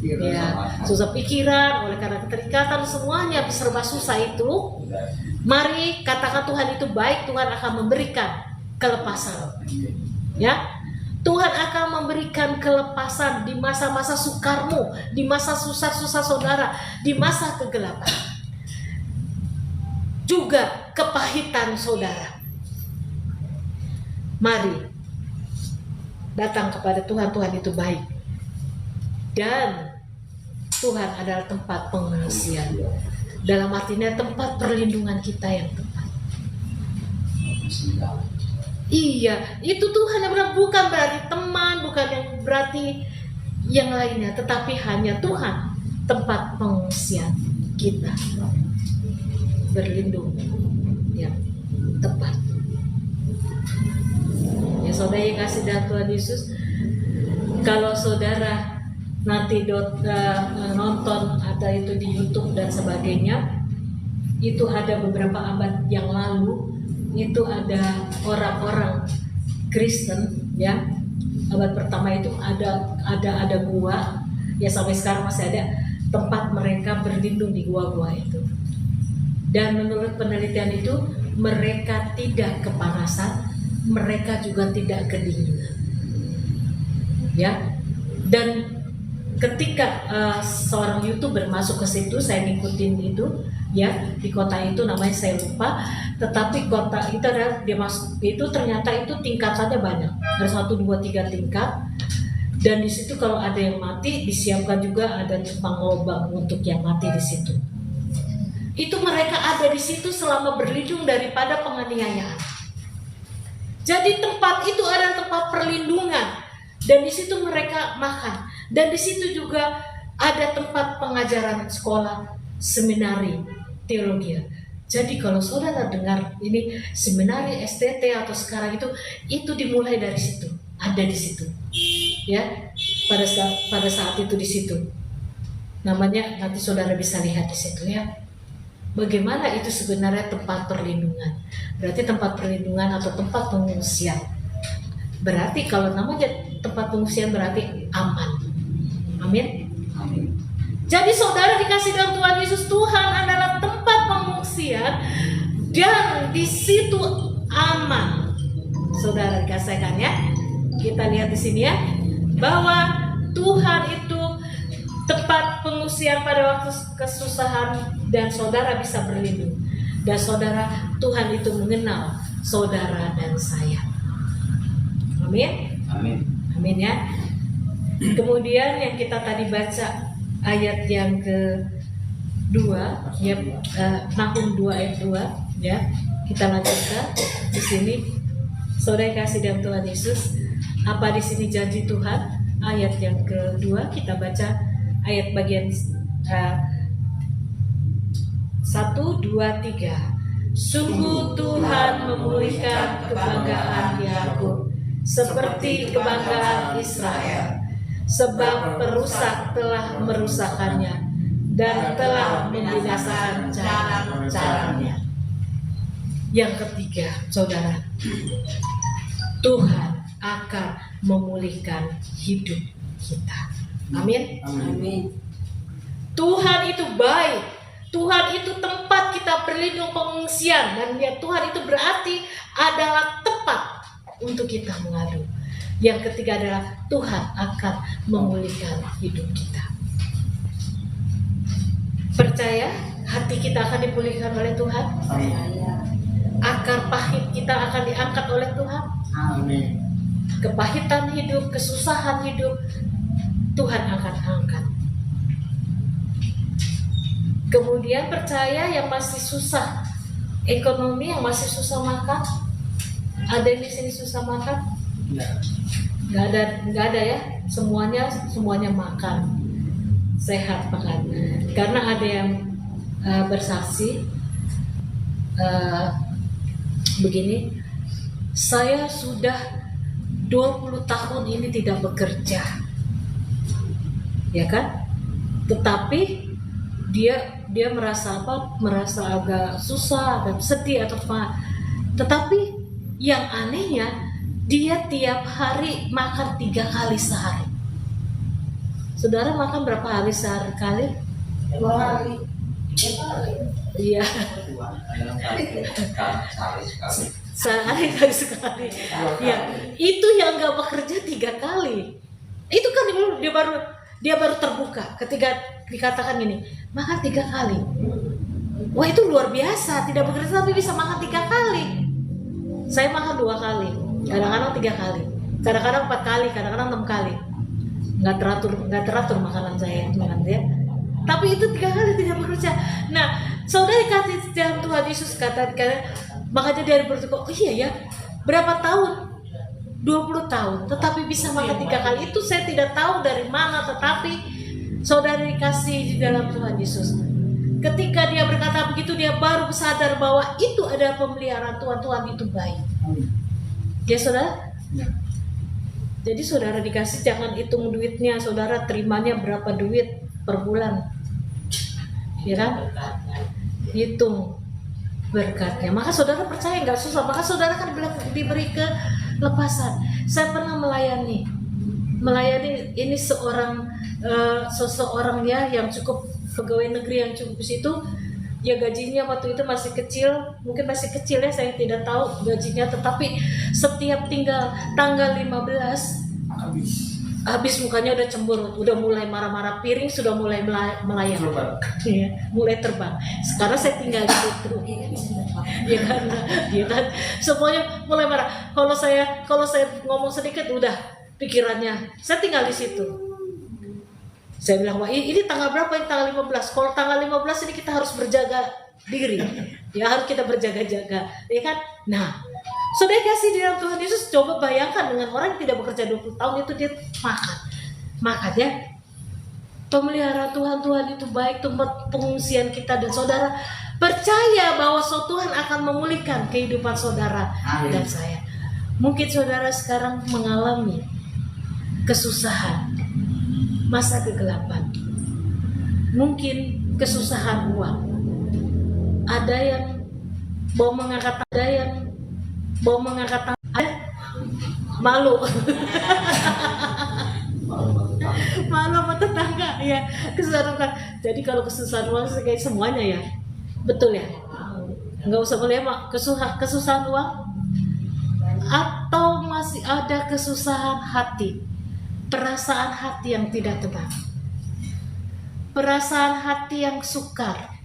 ya susah pikiran, oleh karena keterikatan semuanya serba susah itu. Mari katakan Tuhan itu baik, Tuhan akan memberikan kelepasan. Ya. Tuhan akan memberikan kelepasan di masa-masa sukarmu, di masa susah-susah saudara, di masa kegelapan. Juga kepahitan saudara. Mari datang kepada Tuhan, Tuhan itu baik. Dan Tuhan adalah tempat pengungsian. Dalam artinya tempat perlindungan kita yang tepat. Iya, itu Tuhan yang benar, bukan berarti teman, bukan yang berarti yang lainnya, tetapi hanya Tuhan tempat pengungsian kita, berlindung yang tepat. Ya saudara yang kasih dalam Tuhan Yesus, kalau saudara nanti nonton atau itu di YouTube dan sebagainya, itu ada beberapa abad yang lalu. Itu ada orang-orang Kristen ya, abad pertama itu ada gua ya, sampai sekarang masih ada tempat mereka berlindung di gua-gua itu. Dan menurut penelitian itu mereka tidak kepanasan, mereka juga tidak kedinginan ya. Dan ketika seorang YouTuber masuk ke situ, saya ngikutin itu ya, di kota itu namanya saya lupa, tetapi kota itu adalah dia masuk itu ternyata itu tingkatannya banyak, ada 1, 2, 3 tingkat, dan di situ kalau ada yang mati disiapkan juga ada tukang lubang untuk yang mati di situ. Itu mereka ada di situ selama berlindung daripada penganiayaan. Jadi tempat itu adalah tempat perlindungan, dan di situ mereka makan, dan di situ juga ada tempat pengajaran sekolah, seminari, teologi. Jadi kalau saudara dengar ini seminari STT atau sekarang itu dimulai dari situ, ada di situ, ya. Pada saat itu di situ, namanya nanti saudara bisa lihat di situ ya. Bagaimana itu sebenarnya tempat perlindungan? Berarti tempat perlindungan atau tempat pengungsian. Berarti kalau namanya tempat pengungsian berarti aman. Amin. Amin. Jadi saudara dikasih dalam Tuhan Yesus, Tuhan adalah tempat pengungsian dan di situ aman. Saudara dikasihkan ya. Kita lihat di sini ya, bahwa Tuhan itu tempat pengungsian pada waktu kesusahan dan saudara bisa berlindung. Dan saudara, Tuhan itu mengenal saudara dan saya. Amin. Amin. Amin ya. Kemudian yang kita tadi baca ayat yang kedua, ya, Nahum 2 ayat 2, ya. Kita lanjutkan di sini. Saudara kasih dalam Tuhan Yesus, apa di sini janji Tuhan? Ayat yang kedua kita baca ayat bagian 1, 2, 3. Sungguh Tuhan memulihkan kebanggaan Yakub seperti kebanggaan Israel, sebab perusak telah merusakkannya dan telah membinasakan cara-caranya. Yang ketiga, saudara, Tuhan akan memulihkan hidup kita. Amin. Amin. Tuhan itu baik. Tuhan itu tempat kita berlindung, pengungsian, dan ya Tuhan itu berarti adalah tempat untuk kita mengadu. Yang ketiga adalah Tuhan akan memulihkan hidup kita. Percaya hati kita akan dipulihkan oleh Tuhan. Akar pahit kita akan diangkat oleh Tuhan. Amin. Kepahitan hidup, kesusahan hidup, Tuhan akan angkat. Kemudian percaya yang masih susah ekonomi, yang masih susah makan. Ada yang di sini susah makan? Nggak ada ya. Semuanya makan, sehat makan. Karena ada yang bersaksi begini, saya sudah 20 tahun ini tidak bekerja, ya kan? Tetapi dia merasa merasa agak susah, agak sedih atau apa. Tetapi yang anehnya, dia tiap hari makan 3 kali sehari. Saudara makan berapa hari sehari? 2 hari. Iya. Sehari sekali. Ya, itu yang nggak bekerja 3 kali. Itu kan dia baru terbuka ketika dikatakan gini, makan 3 kali. Wah, itu luar biasa, tidak bekerja tapi bisa makan 3 kali. Saya makan 2 kali, kadang-kadang 3 kali, kadang-kadang 4 kali, kadang-kadang 6 kali. Nggak teratur makanan saya, teman ya. Tapi itu 3 kali tidak bekerja. Nah, saudara kasih dalam Tuhan Yesus katakan, makanya dia berkata, oh iya ya, berapa tahun? 20 tahun, tetapi bisa makan 3 kali. Itu saya tidak tahu dari mana, tetapi saudara dikasih di dalam Tuhan Yesus. Ketika dia berkata begitu, dia baru sadar bahwa itu adalah pemeliharaan Tuhan. Tuhan itu baik. Ya saudara? Ya. Jadi saudara dikasih, jangan hitung duitnya, saudara terimanya berapa duit per bulan, ya kan? Hitung berkatnya. Maka saudara percaya nggak susah. Maka saudara kan diberi kelepasan. Saya pernah melayani ini seseorang ya yang cukup pegawai negeri yang cukup di situ. Ya gajinya waktu itu masih kecil, mungkin masih kecil ya, saya tidak tahu gajinya, tetapi setiap tanggal 15 habis mukanya udah cemberut, udah mulai marah-marah, piring sudah mulai melayang, ya, mulai terbang. Sekarang saya tinggal di situ, ya kan, semuanya mulai marah. Kalau saya ngomong sedikit udah pikirannya, saya tinggal di situ. Saya bilang, wah ini tanggal berapa? Ini tanggal 15. Kalau tanggal 15 ini kita harus berjaga diri. Ya harus kita berjaga-jaga. Ya kan? Nah, saudara kasih di dalam Tuhan Yesus, coba bayangkan dengan orang yang tidak bekerja 20 tahun itu dia makan. Makan ya. Pemeliharaan Tuhan itu baik, tempat pengungsian kita, dan saudara percaya bahwa Tuhan akan memulihkan kehidupan saudara dan saya. Mungkin saudara sekarang mengalami kesusahan, masa kegelapan, mungkin kesusahan uang. Ada yang mau mengangkat, malu. Malu-malu. Malu sama tetangga ya, kesusahan orang. Jadi kalau kesusahan uang sih kayak semuanya ya, betul ya, nggak usah melihat kesusahan uang, atau masih ada kesusahan hati, perasaan hati yang tidak tenang, perasaan hati yang sukar,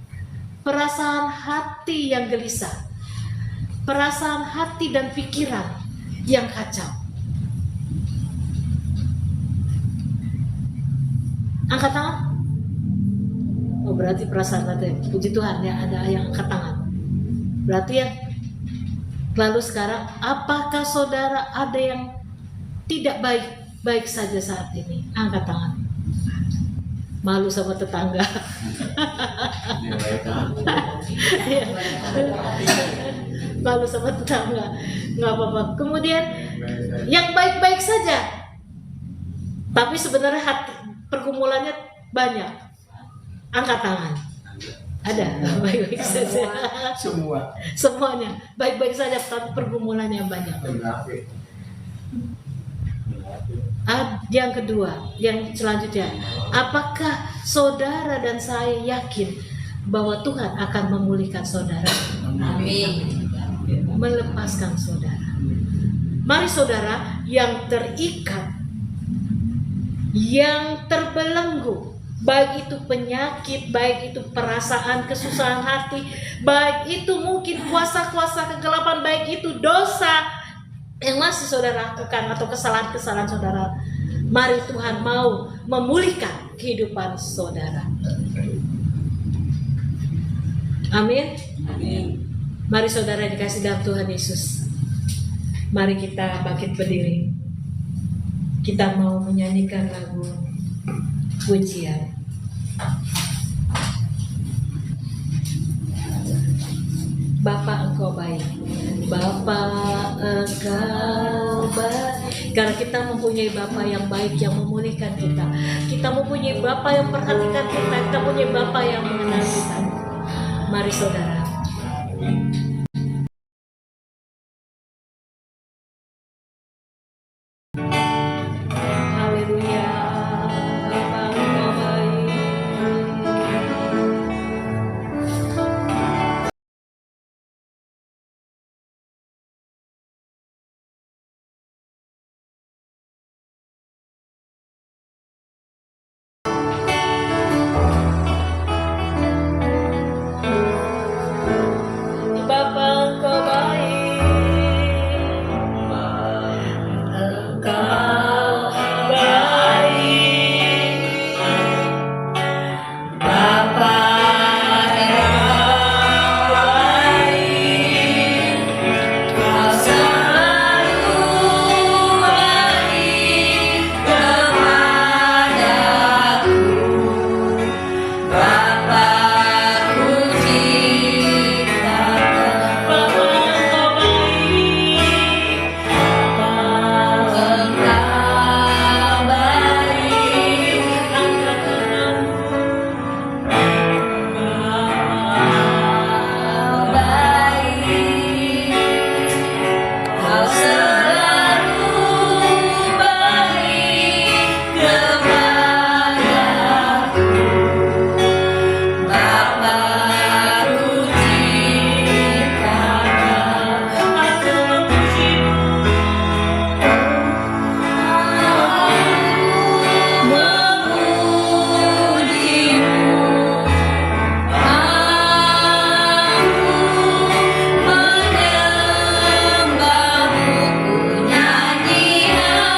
perasaan hati yang gelisah, perasaan hati dan pikiran yang kacau. Angkat tangan. Oh berarti perasaan hati. Puji Tuhan ya, ada yang angkat tangan. Berarti ya. Lalu sekarang, apakah saudara ada yang tidak baik saja saat ini? Angkat tangan. Malu sama tetangga. Malu sama tetangga. Nggak apa-apa. Kemudian yang baik-baik saja, tapi sebenarnya hati pergumulannya banyak. Angkat tangan. Ada baik-baik saja. Semuanya baik-baik saja, tapi pergumulannya banyak. Yang kedua, yang selanjutnya, apakah saudara dan saya yakin bahwa Tuhan akan memulihkan saudara? Amin. Melepaskan saudara. Mari saudara yang terikat, yang terbelenggu, baik itu penyakit, baik itu perasaan kesusahan hati, baik itu mungkin kuasa-kuasa kegelapan, baik itu dosa yang masih saudara lakukan atau kesalahan-kesalahan saudara, mari Tuhan mau memulihkan kehidupan saudara. Amin. Amin. Mari saudara dikasih dalam Tuhan Yesus, mari kita bangkit berdiri. Kita mau menyanyikan lagu pujian. Bapa Engkau baik, Bapa Engkau baik. Karena kita mempunyai Bapa yang baik yang memulihkan kita. Kita mempunyai Bapa yang perhatikan kita. Kita mempunyai Bapa yang mengenal kita. Mari saudara. Haleluya. Bapa Engkau baik. Bapa Engkau baik. Engkau baik. Bapa Engkau baik. Kau selalu baik kepadaku. Bapa-Ku ciptakan. Bapa Engkau baik. Engkau baik. Angkat tanganmu. Engkau baik. Kau selalu baik kepadaku. Bapa-Ku ciptakan. Aku memujimu. Menyembahmu, ku nyanyian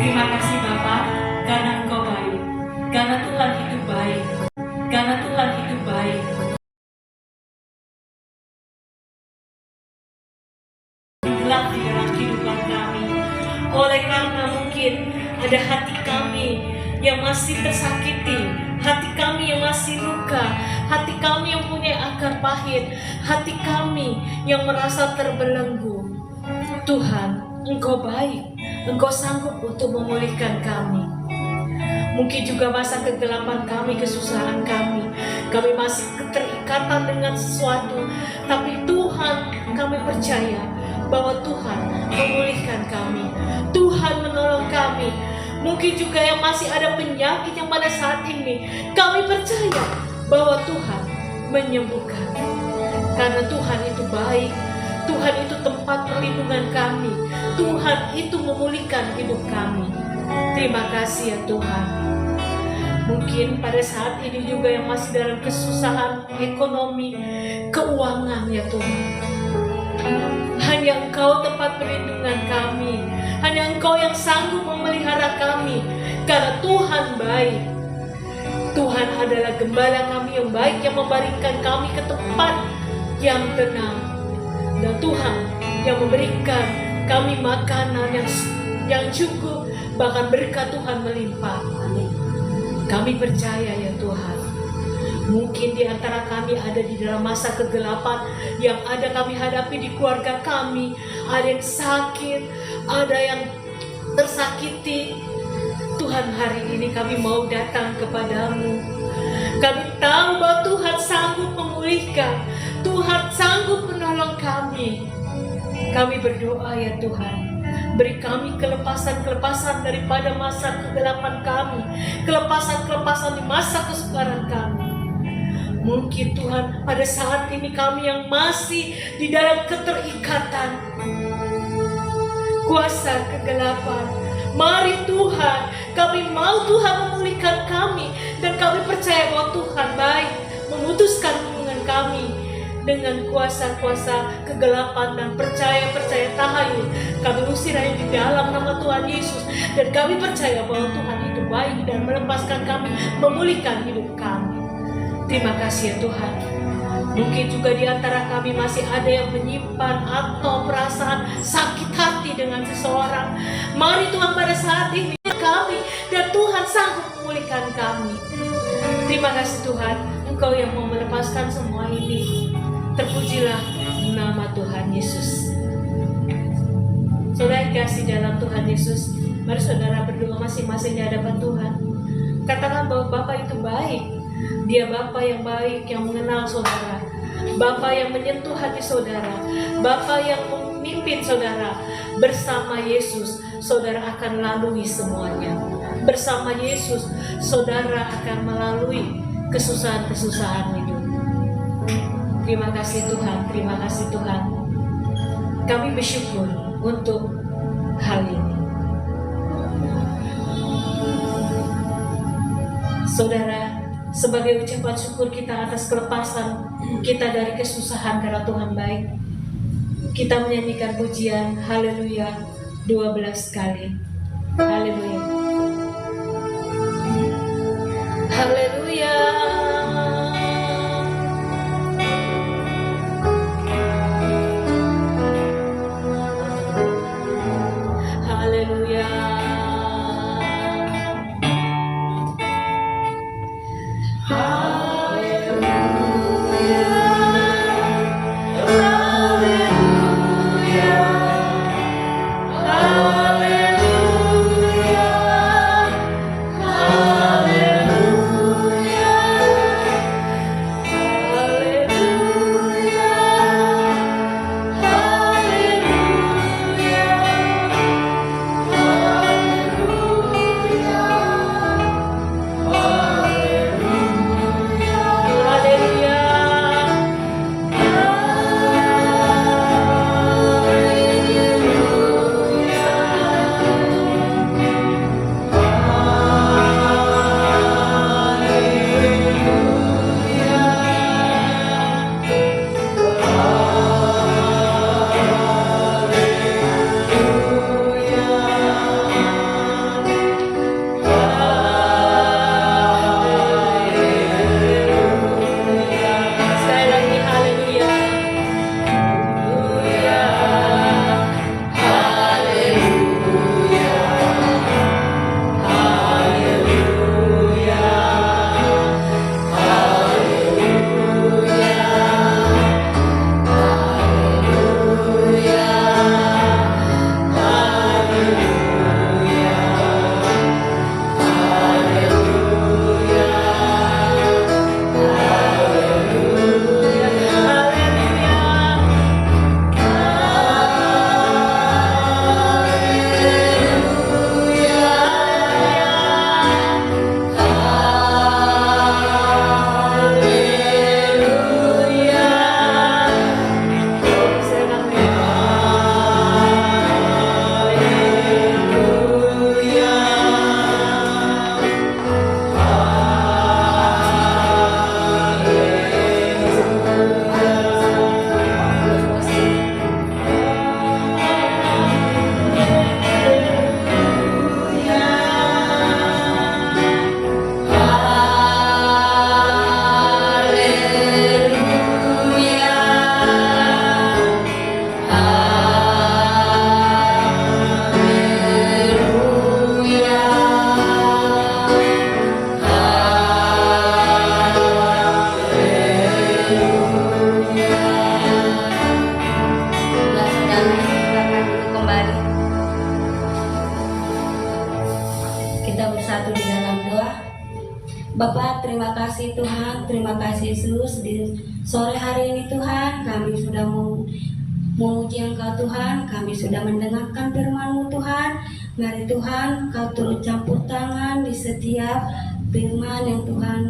Terima kasih Bapa, karena Engkau baik, karena Tuhan itu baik, karena Tuhan itu baik. Gelap di dalam kehidupan kami, oleh karena mungkin ada hati kami yang masih tersakiti, hati kami yang masih luka, hati kami yang punya akar pahit, hati kami yang merasa terbelenggu. Tuhan, Engkau baik, Engkau sanggup untuk memulihkan kami. Mungkin juga masa kegelapan kami, kesusahan kami masih keterikatan dengan sesuatu, tapi Tuhan, kami percaya bahwa Tuhan memulihkan kami, Tuhan menolong kami. Mungkin juga yang masih ada penyakit yang pada saat ini, kami percaya bahwa Tuhan menyembuhkan. Karena Tuhan itu baik, Tuhan itu tempat perlindungan kami, Tuhan itu memulihkan hidup kami. Terima kasih ya Tuhan. Mungkin pada saat ini juga yang masih dalam kesusahan ekonomi, keuangan ya Tuhan. Hanya Engkau tempat perlindungan kami, hanya Engkau yang sanggup memelihara kami, karena Tuhan baik. Tuhan adalah gembala kami yang baik, yang membaringkan kami ke tempat yang tenang. Dan Tuhan yang memberikan kami makanan yang cukup, bahkan berkat Tuhan melimpah. Kami percaya ya Tuhan. Mungkin di antara kami ada di dalam masa kegelapan yang ada kami hadapi di keluarga kami. Ada yang sakit, ada yang tersakiti. Tuhan, hari ini kami mau datang kepadamu. Kami tahu bahwa Tuhan sanggup memulihkan, Tuhan sanggup menolong kami. Kami berdoa ya Tuhan, beri kami kelepasan-kelepasan daripada masa kegelapan kami, kelepasan-kelepasan di masa kesukaran kami. Mungkin Tuhan pada saat ini kami yang masih di dalam keterikatan kuasa kegelapan, mari Tuhan, kami mau Tuhan memulihkan kami, dan kami percaya bahwa Tuhan baik memutuskan hubungan kami dengan kuasa-kuasa kegelapan, dan percaya tahayul kami usir di dalam nama Tuhan Yesus, dan kami percaya bahwa Tuhan itu baik dan melepaskan kami, memulihkan hidup kami. Terima kasih ya Tuhan. Mungkin juga di antara kami masih ada yang menyimpan atau perasaan sakit hati dengan seseorang. Mari Tuhan pada saat ini kami, dan Tuhan sanggup memulihkan kami. Terima kasih Tuhan, Engkau yang mau melepaskan semua ini. Terpujilah nama Tuhan Yesus. Saudara kasih dalam Tuhan Yesus, mari saudara berdoa masing-masing di hadapan Tuhan. Katakan bahwa Bapa itu baik. Dia Bapa yang baik, yang mengenal saudara, Bapa yang menyentuh hati saudara, Bapa yang memimpin saudara. Bersama Yesus, saudara akan lalui semuanya. Bersama Yesus, saudara akan melalui kesusahan-kesusahan hidup. Terima kasih Tuhan, terima kasih Tuhan. Kami bersyukur untuk hal ini. Saudara, sebagai ucapan syukur kita atas kelepasan kita dari kesusahan karena Tuhan baik, kita menyanyikan pujian Haleluya 12 kali. Haleluya. Haleluya. Haleluya. Hallelujah. kita bersatu di dalam doa. Bapak, terima kasih Tuhan, terima kasih Yesus. Di sore hari ini Tuhan, kami sudah memuji Engkau Tuhan, kami sudah mendengarkan firman-Mu Tuhan. Mari Tuhan, Kau turut campur tangan di setiap firman yang Tuhan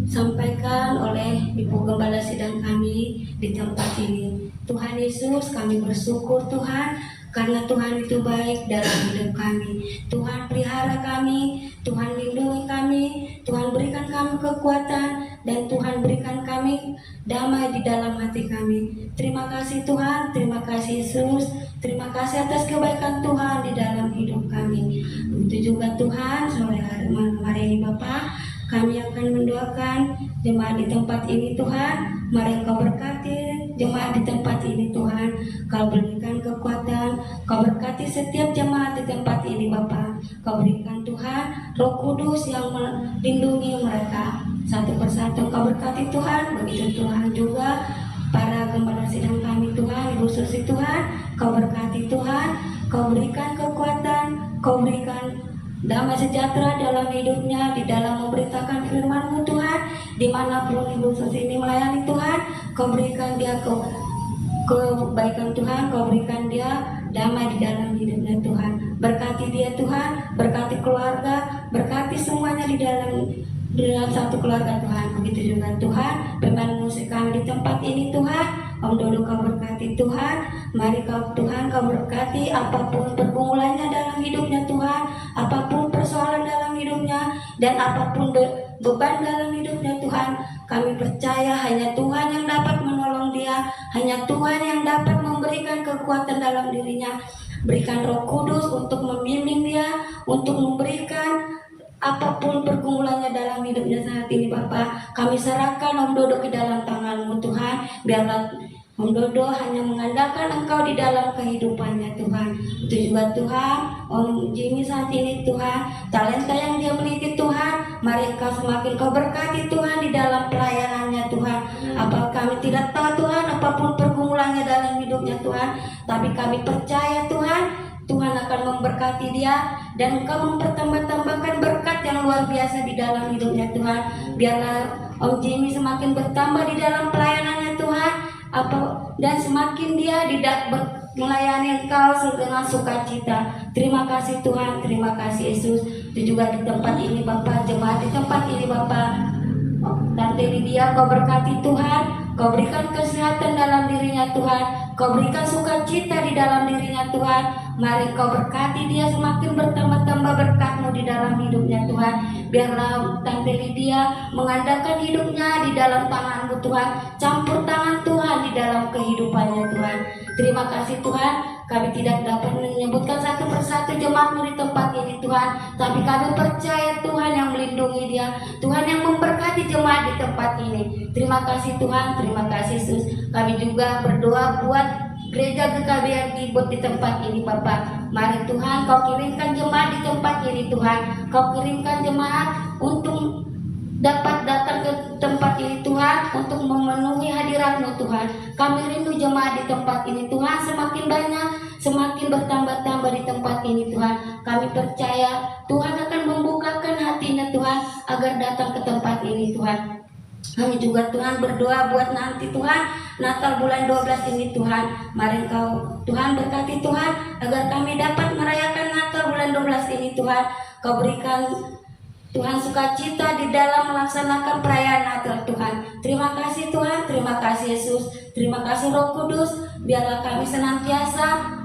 sampaikan oleh Ibu Gembala Sidang kami di tempat ini. Tuhan Yesus, kami bersyukur Tuhan, karena Tuhan itu baik dalam hidup kami. Tuhan pelihara kami, Tuhan lindungi kami, Tuhan berikan kami kekuatan, dan Tuhan berikan kami damai di dalam hati kami. Terima kasih Tuhan, terima kasih Yesus, terima kasih atas kebaikan Tuhan di dalam hidup kami. Begitu juga Tuhan, sore hari ini Bapak, kami akan mendoakan jemaat di tempat ini Tuhan. Mari Kau berkati jemaat di tempat ini Tuhan. Kau berikan kekuatan, Kau berkati setiap jemaat di tempat ini Bapa. Kau berikan Tuhan Roh Kudus yang melindungi mereka satu persatu. Kau berkati Tuhan. Begitu Tuhan juga para gembala sidang kami Tuhan, Ibu Susi Tuhan. Kau berkati Tuhan. Kau berikan kekuatan, Kau berikan damai sejahtera dalam hidupnya, di dalam memberitakan firman-Mu Tuhan. Dimanapun Ibu Susi ini melayani Tuhan, Kau berikan dia kebaikan Tuhan, Kau berikan dia damai di dalam hidupnya Tuhan. Berkati dia Tuhan, berkati keluarga, berkati semuanya di dalam satu keluarga Tuhan. Begitu juga Tuhan, pemain musik kami di tempat ini Tuhan. Om Dodo Kau berkati Tuhan. Mari Tuhan Kau berkati apapun pergumulannya dalam hidupnya Tuhan, apapun persoalan dalam hidupnya, dan apapun beban dalam hidupnya Tuhan. Kami percaya hanya Tuhan yang dapat menolong dia, hanya Tuhan yang dapat memberikan kekuatan dalam dirinya. Berikan Roh Kudus untuk membimbing dia, untuk memberikan apapun pergumulannya dalam hidupnya saat ini Bapak. Kami serahkan Om Dodo ke dalam tangan-Mu Tuhan. Biarlah Om Dodo hanya mengandalkan Engkau di dalam kehidupannya Tuhan. Itu juga Tuhan, Om Jimmy saat ini Tuhan, talenta yang dia miliki Tuhan, mari Engkau semakin Kau berkati Tuhan di dalam pelayanannya Tuhan. Apa kami tidak tahu Tuhan apapun pergumulannya dalam hidupnya Tuhan, tapi kami percaya Tuhan akan memberkati dia, dan Engkau mempertambah-tambahkan berkat yang luar biasa di dalam hidupnya Tuhan. Biarlah Om Jimmy semakin bertambah di dalam pelayanannya Tuhan, dan semakin dia melayani Engkau dengan sukacita. Terima kasih Tuhan, terima kasih Yesus. Itu juga di tempat ini Bapak, jemaat di tempat ini Bapak, Tante Lydia Kau berkati Tuhan, Kau berikan kesehatan dalam dirinya Tuhan, Kau berikan sukacita di dalam dirinya Tuhan. Mari Kau berkati dia semakin bertambah-tambah berkat-Mu di dalam hidupnya Tuhan. Biarlah Tante Lydia mengandalkan hidupnya di dalam tangan-Mu Tuhan. Campur tangan Tuhan di dalam kehidupannya Tuhan. Terima kasih Tuhan. Kami tidak dapat menyebutkan satu persatu jemaat-Mu di tempat ini Tuhan, tapi kami percaya Tuhan yang melindungi dia, Tuhan yang memberkati jemaat di tempat ini. Terima kasih Tuhan, terima kasih Yesus. Kami juga berdoa buat Gereja GKBR Kibot di tempat ini Bapak. Mari Tuhan Kau kirimkan jemaat di tempat ini Tuhan. Kau kirimkan jemaat untuk dapat datang ke tempat ini Tuhan, untuk memenuhi hadirat-Mu Tuhan. Kami rindu jemaat di tempat ini Tuhan semakin banyak, semakin bertambah-tambah di tempat ini Tuhan. Kami percaya Tuhan akan membukakan hatinya Tuhan agar datang ke tempat ini Tuhan. Kami juga Tuhan berdoa buat nanti Tuhan Natal bulan 12 ini Tuhan. Mari Kau Tuhan berkati Tuhan agar kami dapat merayakan Natal bulan 12 ini Tuhan. Kau berikan Tuhan sukacita di dalam melaksanakan perayaan Natal Tuhan. Terima kasih Tuhan, terima kasih Yesus, terima kasih Roh Kudus. Biarlah kami senantiasa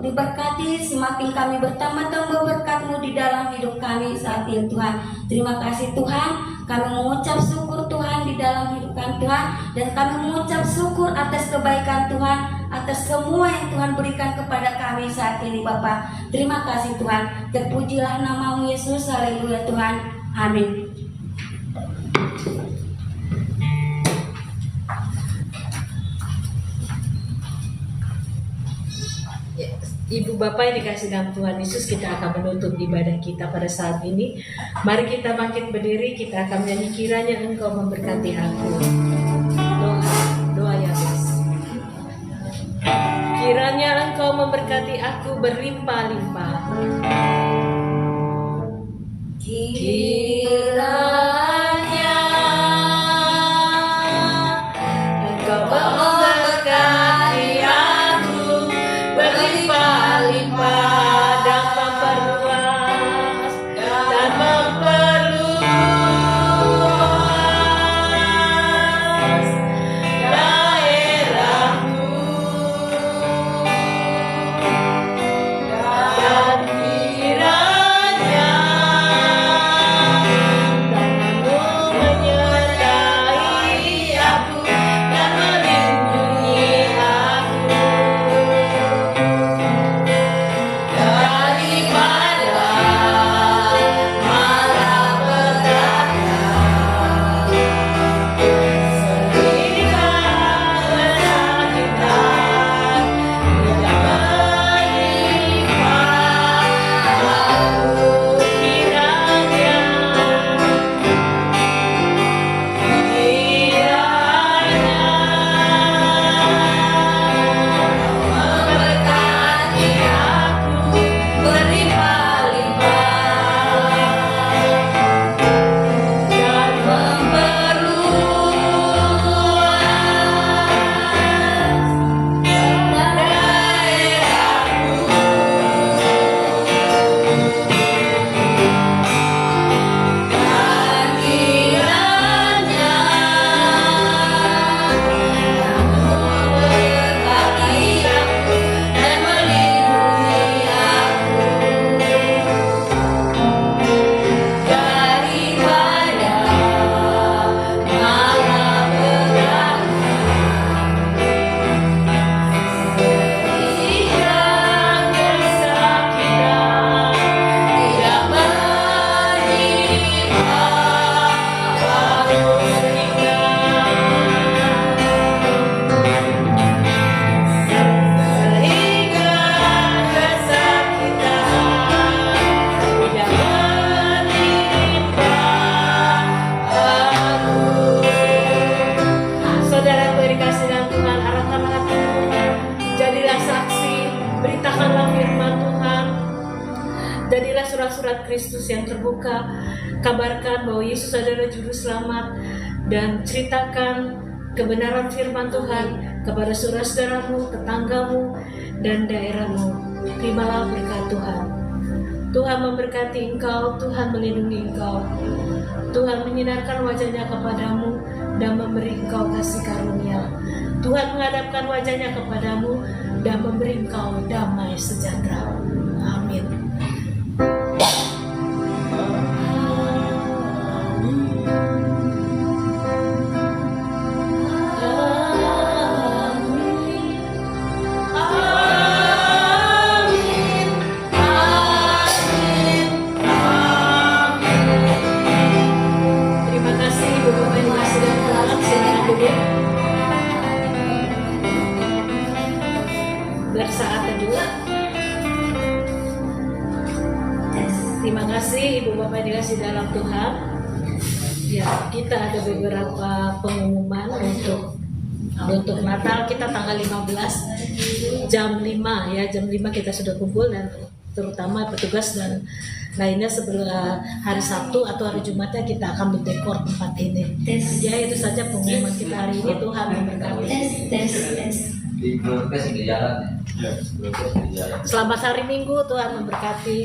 diberkati, semakin kami bertambah-tambah berkat-Mu di dalam hidup kami saat ini Tuhan. Terima kasih Tuhan, kami mengucap syukur Tuhan di dalam hidup kami Tuhan, dan kami mengucap syukur atas kebaikan Tuhan, atas semua yang Tuhan berikan kepada kami saat ini Bapa. Terima kasih Tuhan, terpujilah nama-Mu Yesus, haleluya Tuhan, amin. Ibu Bapak yang dikasih dalam Tuhan Yesus, kita akan menutup ibadah kita pada saat ini. Mari kita bangkit berdiri, kita akan menyanyi kiranya Engkau memberkati aku. Doa ya guys. Kiranya Engkau memberkati aku berlimpah-limpah. Pribadilah surat-surat Kristus yang terbuka, kabarkan bahwa Yesus adalah juru selamat, dan ceritakan kebenaran firman Tuhan kepada saudara-saudaramu, tetanggamu, dan daerahmu. Terimalah berkat Tuhan. Tuhan memberkati engkau, Tuhan melindungi engkau. Tuhan menyinarkan wajahnya kepadamu dan memberi engkau kasih karunia. Tuhan menghadapkan wajahnya kepadamu dan memberi engkau damai sejahtera. Amin. Terima kasih Ibu Bapak yang dikasih dan Tuhan. Silakan duduk. Bersaat teduh. Terima kasih Ibu Bapak yang dikasih dalam Tuhan. Ya, kita ada beberapa pengumuman untuk Natal. Kita tanggal 15 jam 5 ya, jam 5 kita sudah kumpul, dan terutama petugas dan lainnya sebelum hari Sabtu atau hari Jumatnya kita akan mendekor tempat ini. Ya, itu saja pengumuman kita hari ini. Tuhan memberkati. Di broadcast di jalan ya. Broadcast di jalan. Selamat hari Minggu, Tuhan memberkati.